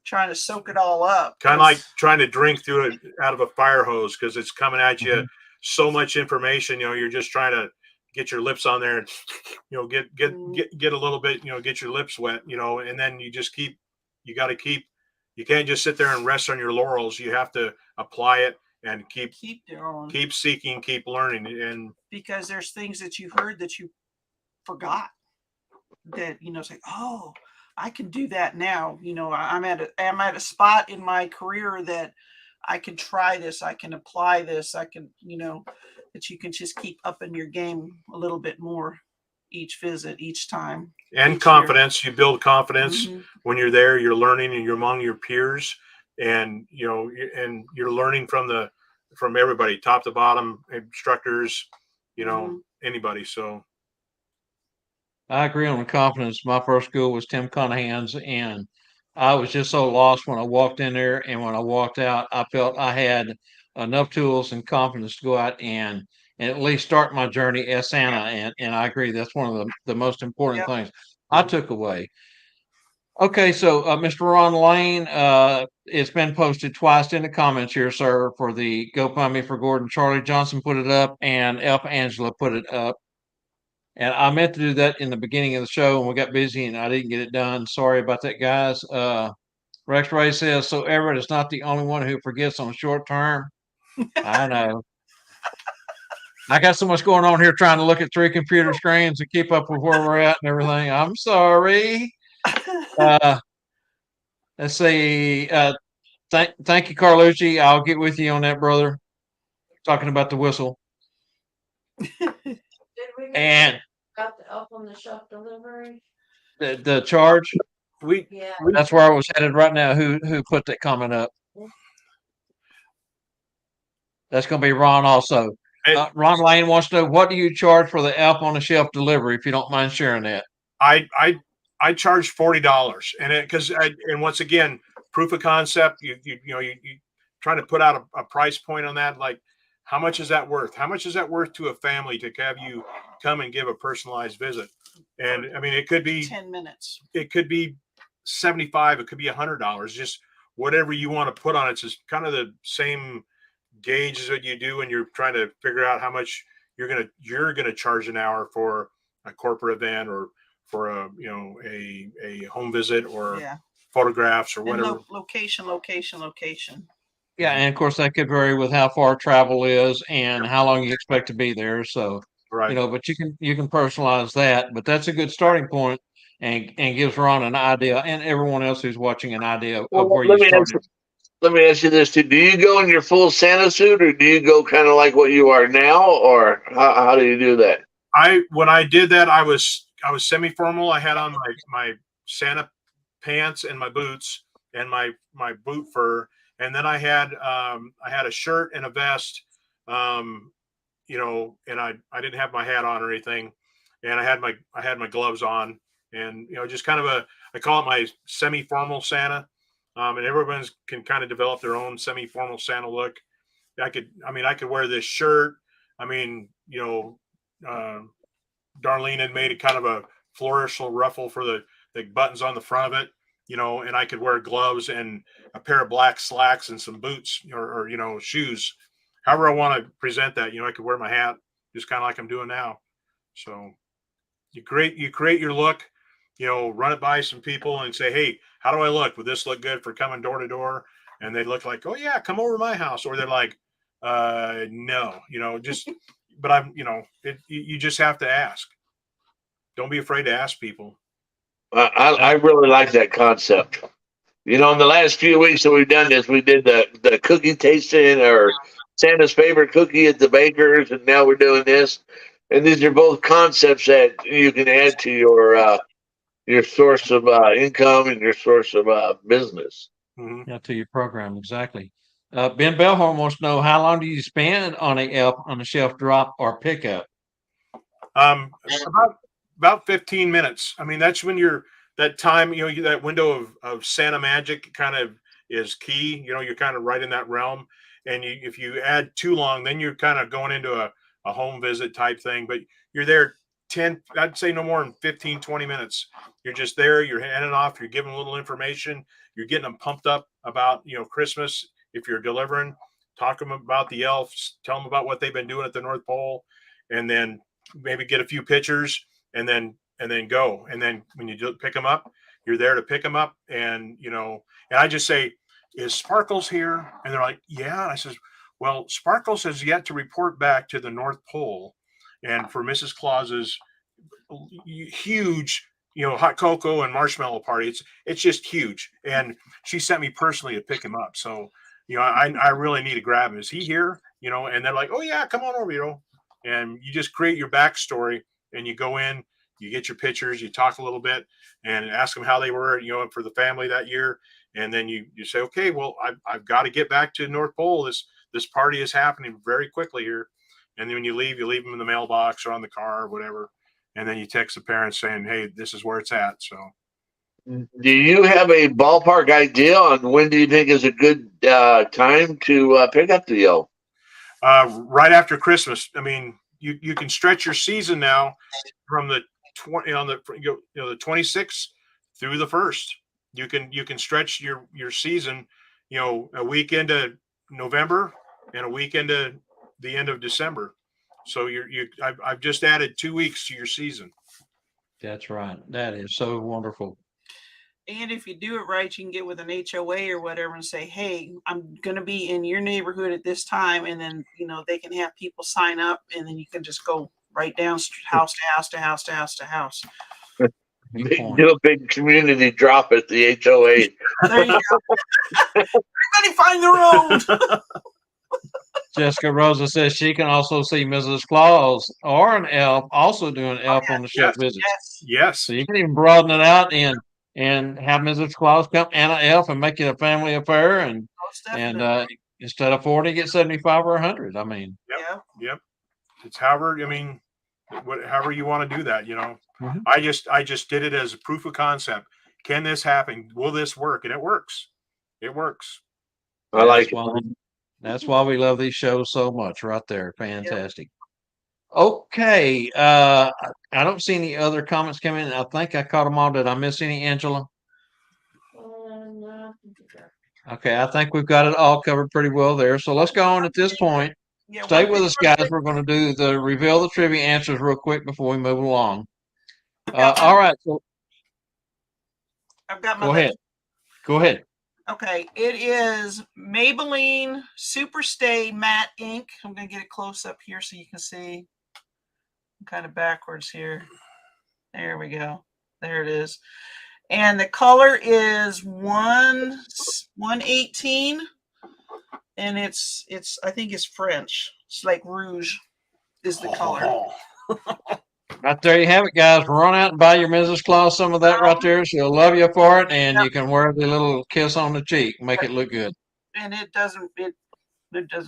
trying to soak it all up. Kind of like trying to drink through it out of a fire hose, because it's coming at you so much information. You're just trying to get your lips on there and get a little bit, get your lips wet, and then you got to keep, you can't just sit there and rest on your laurels. You have to apply it and keep going. keep seeking, keep learning. And because there's things that you heard that you forgot, that it's like, oh, I can do that now. I'm at a spot in my career that I can try this, I can apply this, I can, that you can just keep upping your game a little bit more each visit, each time. And each confidence. You build confidence Mhm. when you're there. You're learning, and you're among your peers, and and you're learning from everybody, top to bottom, instructors, anybody. So I agree on the confidence. My first school was Tim Conahan's, and I was just so lost when I walked in there, and when I walked out, I felt I had enough tools and confidence to go out and at least start my journey as Santa. And I agree, that's one of the most important Yep. things I took away. Okay, so Mr. Ron Lane, it's been posted twice in the comments here, sir, for the GoFundMe for Gordon. Charlie Johnson put it up, and Elf Angela put it up. And I meant to do that in the beginning of the show, and we got busy, and I didn't get it done. Sorry about that, guys. Rex Ray says, so Everett is not the only one who forgets on short term. I know. I got so much going on here trying to look at 3 computer screens and keep up with where we're at and everything. I'm sorry. Let's see. Thank you, Carlucci. I'll get with you on that, brother. Talking about the whistle. And Got the up on the shelf delivery. the charge. Yeah. That's where I was headed right now. Who put that comment up? That's going to be Ron also. Ron Lane wants to know, what do you charge for the Alp on the Shelf delivery, if you don't mind sharing that? I charge $40, and once again, proof of concept. You trying to put out a price point on that. Like, how much is that worth? How much is that worth to a family to have you come and give a personalized visit? And I mean, it could be 10 minutes. It could be 75. It could be $100. Just whatever you want to put on it. It's just kind of the same gauge as what you do when you're trying to figure out how much you're gonna charge an hour for a corporate event, or for a home visit, or photographs, or whatever. Location. Yeah, and of course that could vary with how far travel is and how long you expect to be there. So, Right. but you can personalize that. But that's a good starting point, and gives Ron an idea, and everyone else who's watching an idea of where you started. Let me ask you this too: do you go in your full Santa suit, or do you go kind of like what you are now, or how do you do that? When I did that, I was semi-formal. I had on my Santa pants and my boots and my boot fur, and then I had a shirt and a vest, and I didn't have my hat on or anything, and I had my gloves on, and just kind of I call it my semi-formal Santa. and everyone's can kind of develop their own semi-formal Santa look. I could wear this shirt. Darlene had made a kind of a flourish ruffle for the buttons on the front of it, and I could wear gloves and a pair of black slacks and some boots or shoes. However I want to present that, I could wear my hat just kind of like I'm doing now. So you create your look, run it by some people and say, hey, how do I look? Would this look good for coming door to door? And they look like, oh yeah, come over to my house. Or they're like, no, but you just have to ask. Don't be afraid to ask people. I really like that concept. In the last few weeks that we've done this, we did the cookie tasting or Santa's favorite cookie at the baker's, and now we're doing this. And these are both concepts that you can add to your source of income and your source of business. Mm-hmm. Yeah, to your program, exactly. Ben Bellhorn wants to know, how long do you spend on a elf on a shelf drop or pickup? About 15 minutes. That's when that time, that window of Santa magic kind of is key. You're kind of right in that realm. And if you add too long, then you're kind of going into a home visit type thing. But you're there I'd say no more than 15, 20 minutes. You're just there. You're handing off. You're giving a little information. You're getting them pumped up about, Christmas. If you're delivering, talk to them about the elves, tell them about what they've been doing at the North Pole, and then maybe get a few pictures and then go. And then when you pick them up, you're there to pick them up. And, and I just say, is Sparkles here? And they're like, yeah. And I says, well, Sparkles has yet to report back to the North Pole. And for Mrs. Claus's huge, hot cocoa and marshmallow party, it's just huge. And she sent me personally to pick him up. So, I really need to grab him. Is he here? And they're like, oh yeah, come on over, and you just create your backstory and you go in, you get your pictures, you talk a little bit and ask them how they were, for the family that year. And then you say, okay, well, I've got to get back to North Pole. This party is happening very quickly here. And then when you leave them in the mailbox or on the car or whatever. And then you text the parents saying, hey, this is where it's at. So, do you have a ballpark idea on when do you think is a good time to pick up the elf? Right after Christmas. You can stretch your season now from the 26th through the 1st. You can stretch your season, a week into November and a week into the end of December. So I've just added 2 weeks to your season. That's right. That is so wonderful. And if you do it right, you can get with an HOA or whatever and say, hey, I'm going to be in your neighborhood at this time. And then, they can have people sign up and then you can just go right down house to house to house to house to house. Do a big community drop at the HOA. There you go. Everybody find their own. Jessica Rosa says she can also see Mrs. Claus or an elf also doing elf on the shelf visits. Yes. So you can even broaden it out and have Mrs. Claus come and an elf and make it a family affair. And instead of 40, get 75 or 100. Yep. It's however you want to do that. Mm-hmm. I just did it as a proof of concept. Can this happen? Will this work? And it works. It works. I like it. That's why we love these shows so much right there. Fantastic. Yep. Okay. I don't see any other comments coming in. I think I caught them all. Did I miss any, Angela? No. Okay. I think we've got it all covered pretty well there. So let's go on at this point. Yeah, stay with us, guys. We're going to do the reveal the trivia answers real quick before we move along. All right. So I've got my Go ahead. Go ahead. Okay, it is Maybelline Superstay Matte Ink. I'm going to get it close up here so you can see. I'm kind of backwards here. There we go. There it is. And the color is 118. And it's I think it's French. It's like rouge is the color. Right there you have it, guys. Run out and buy your Mrs. Claus some of that right there. She'll love you for it, and you can wear the little kiss on the cheek, make it look good. And it doesn't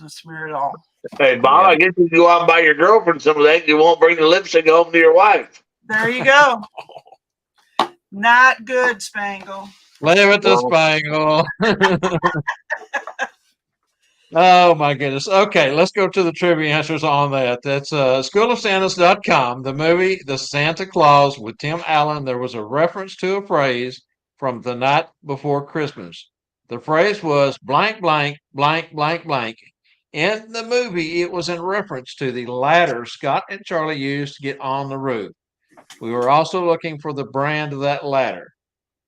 smear at all. Hey, Bob, I guess if you go out and buy your girlfriend some of that, you won't bring the lipstick home to your wife. There you go. Not good, Spangle. Leave it to Well, Spangle. Oh my goodness. Okay, let's go to the trivia answers on that. That's schoolofsantas.com. The movie The Santa Claus with Tim Allen, there was a reference to a phrase from The Night Before Christmas. The phrase was blank, blank, blank, blank, blank. In the movie, it was in reference to the ladder Scott and Charlie used to get on the roof. We were also looking for the brand of that ladder.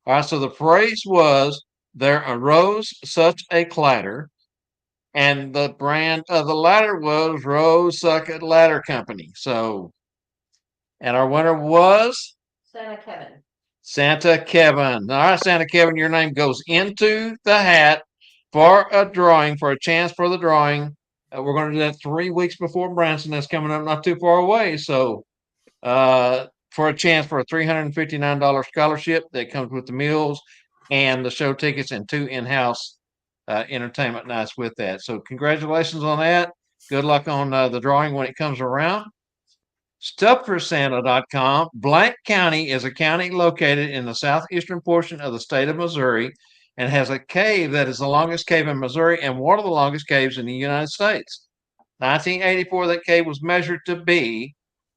All right, so the phrase was, there arose such a clatter, and the brand of the ladder was Rose Sucket Ladder Company. So, and our winner was Santa Kevin. Santa Kevin. All right, Santa Kevin, your name goes into the hat for a drawing, for a chance for the drawing. We're going to do that 3 weeks before Branson. That's coming up not too far away. So, for a chance for a $359 scholarship that comes with the meals and the show tickets and 2 in-house entertainment nights with that. So congratulations on that. Good luck on the drawing when it comes around. StuffForSanta.com. Blank County is a county located in the southeastern portion of the state of Missouri and has a cave that is the longest cave in Missouri and one of the longest caves in the United States. 1984, that cave was measured to be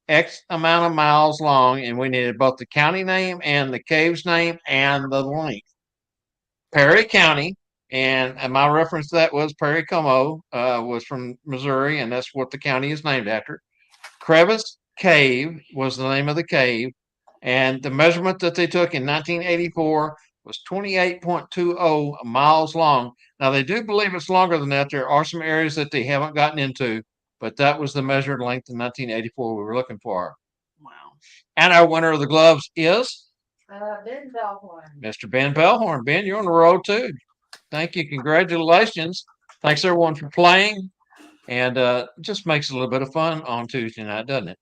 X amount of miles long, and we needed both the county name and the cave's name and the length. Perry County, and my reference to that was Perry Como, was from Missouri, and that's what the county is named after. Crevice Cave was the name of the cave, and the measurement that they took in 1984 was 28.20 miles long. Now, they do believe it's longer than that. There are some areas that they haven't gotten into, but that was the measured length in 1984 we were looking for. Wow. And our winner of the gloves is Ben Bellhorn. Mr. Ben Bellhorn. Ben, you're on the road too. Thank you. Congratulations. Thanks everyone for playing. And just makes it a little bit of fun on Tuesday night, doesn't it?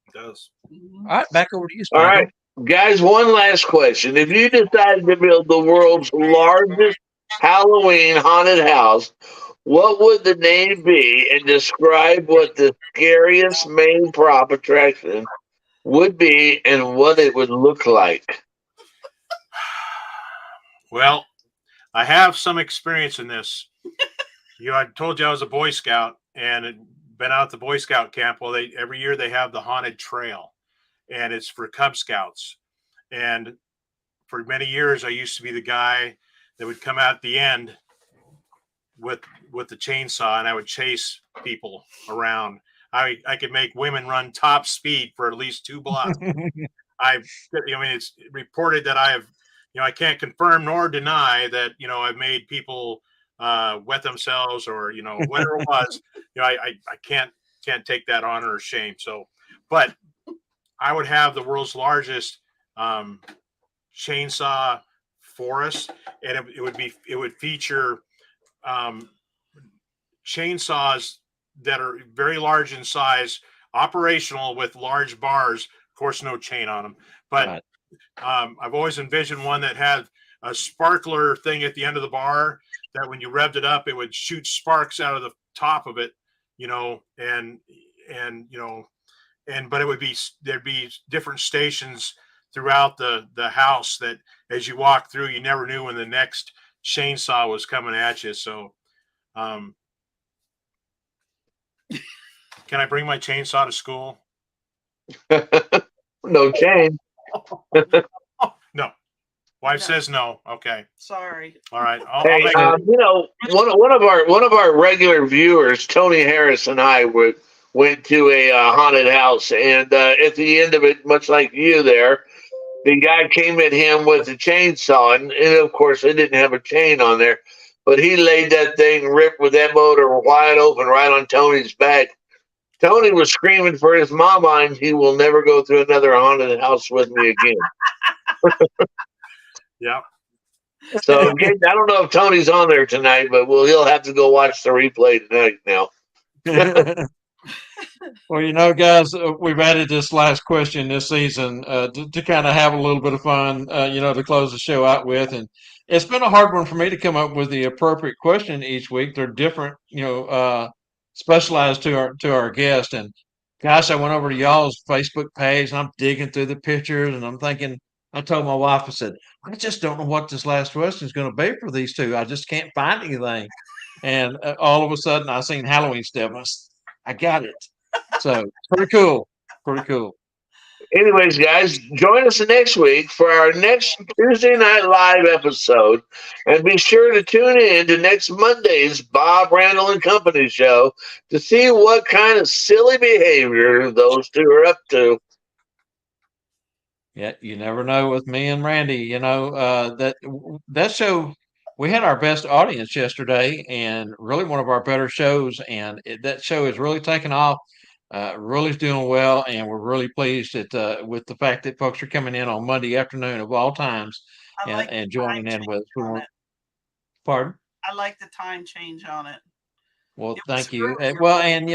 It does. Mhm. All right, back over to you, all Spangle. right, guys, one last question. If you decided to build the world's largest Halloween haunted house, what would the name be and describe what the scariest main prop attraction would be and what it would look like? Well, I have some experience in this. I told you I was a Boy Scout and had been out at the Boy Scout camp. Well, every year they have the haunted trail, and it's for Cub Scouts. And for many years, I used to be the guy that would come out at the end with the chainsaw, and I would chase people around. I could make women run top speed for at least 2 blocks. It's reported that I can't confirm nor deny that, I've made people wet themselves or, whatever it was. I can't take that honor or shame. So, but I would have the world's largest chainsaw forest, and it would feature chainsaws that are very large in size, operational with large bars. Of course, no chain on them, but Right. I've always envisioned one that had a sparkler thing at the end of the bar that when you revved it up, it would shoot sparks out of the top of it, but there'd be different stations throughout the house that as you walk through, you never knew when the next chainsaw was coming at you. So, can I bring my chainsaw to school? No chain. No. Wife No. says no. Okay. Sorry. All right. I'll Hey, make it. one of our regular viewers, Tony Harris, and I went to a haunted house, and at the end of it, much like you there, the guy came at him with a chainsaw, and of course, it didn't have a chain on there, but he laid that thing ripped with that motor wide open right on Tony's back. Tony was screaming for his mama, and he will never go through another haunted house with me again. Yeah. So I don't know if Tony's on there tonight, but he'll have to go watch the replay tonight now. Well, guys, we've added this last question this season to kind of have a little bit of fun, to close the show out with. And it's been a hard one for me to come up with the appropriate question each week. They're different, specialized to our guest. And gosh, I went over to y'all's Facebook page and I'm digging through the pictures and I'm thinking, I told my wife, I said, I just don't know what this last question is going to be for these two. I just can't find anything. And all of a sudden, I seen Halloween stuff. I got it. So pretty cool. Pretty cool. Anyways, guys, join us next week for our next Tuesday Night Live episode. And be sure to tune in to next Monday's Bob Randall and Company show to see what kind of silly behavior those two are up to. Yeah, you never know with me and Randy. You know that show. We had our best audience yesterday, and really one of our better shows. And that show is really taken off. Really is doing well, and we're really pleased with the fact that folks are coming in on Monday afternoon of all times I like and the time joining in change with us. on it. Pardon? I like the time change on it. Well, It was thank you. earlier. Well, and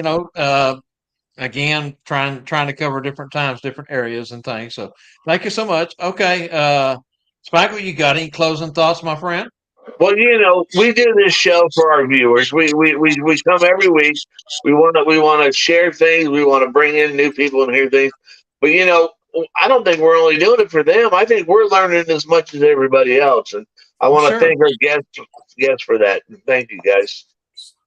again, trying to cover different times, different areas and things. So thank you so much. Okay, Spiker, you got any closing thoughts, my friend? Well, we do this show for our viewers. We come every week. We want to share things. We want to bring in new people and hear things. But I don't think we're only doing it for them. I think we're learning as much as everybody else. And I Well, want to sure. thank our guests for that. Thank you, guys.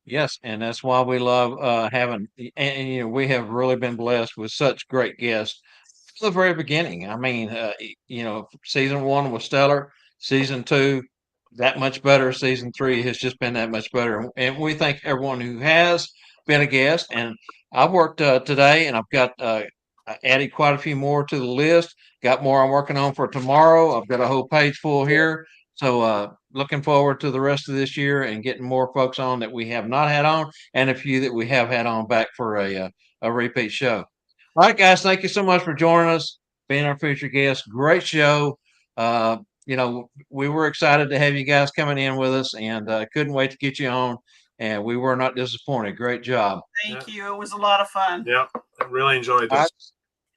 Yes, and that's why we love having, we have really been blessed with such great guests from the very beginning. I mean, season one was stellar. Season two, that much better. Season three has just been that much better. And we thank everyone who has been a guest. And I've worked today, and I've got I added quite a few more to the list. Got more I'm working on for tomorrow. I've got a whole page full here. So looking forward to the rest of this year and getting more folks on that we have not had on, and a few that we have had on back for a repeat show. All right, guys, thank you so much for joining us, being our featured guest. Great show. Uh, we were excited to have you guys coming in with us, and couldn't wait to get you on. And we were not disappointed. Great job. Thank you. It was a lot of fun. Yeah, I really enjoyed All this. right.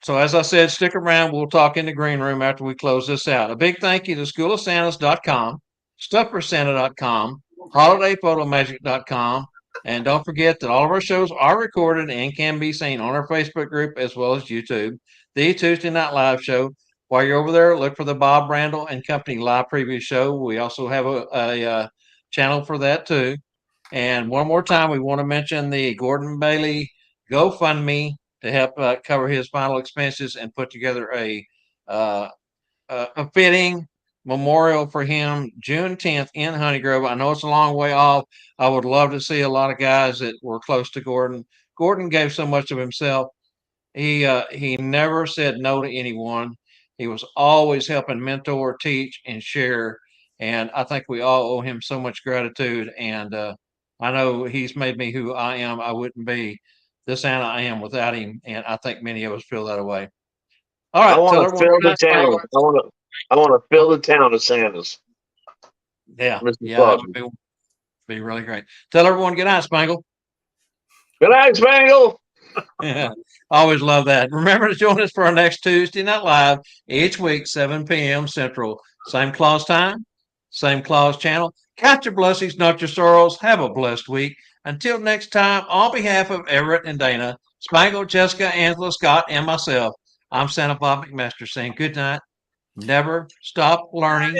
So as I said, stick around. We'll talk in the green room after we close this out. A big thank you to schoolofsantas.com, stufforsanta.com, holidayphotomagic.com, and don't forget that all of our shows are recorded and can be seen on our Facebook group as well as YouTube. The Tuesday Night Live Show. While you're over there, look for the Bob Randall and Company live preview show. We also have a channel for that too. And one more time, we want to mention the Gordon Bailey GoFundMe to help cover his final expenses and put together uh, a fitting memorial for him June 10th in Honey Grove. I know it's a long way off. I would love to see a lot of guys that were close to Gordon. Gordon gave so much of himself. He never said no to anyone. He was always helping mentor, teach, and share. And I think we all owe him so much gratitude. And I know he's made me who I am. I wouldn't be the Santa I am without him. And I think many of us feel that way. All I right, tell want to everyone fill good the night, Spangle. town. I want to fill the town of Santas. Yeah, Mr. yeah, Clausen. it would be really great. Tell everyone good night, Spangle. Good night, Spangle. Yeah, always love that. Remember to join us for our next Tuesday Night Live each week, 7 p.m. Central. Same clause time, same clause channel. Count your blessings, not your sorrows. Have a blessed week. Until next time, on behalf of Everett and Dana, Spangle, Jessica, Angela, Scott, and myself, I'm Santa Bob McMaster saying good night. Never stop learning.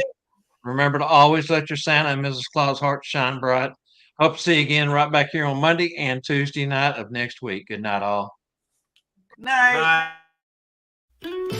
Remember to always let your Santa and Mrs. Claus heart shine bright. Hope to see you again right back here on Monday and Tuesday night of next week. Good night, all. Night. Night.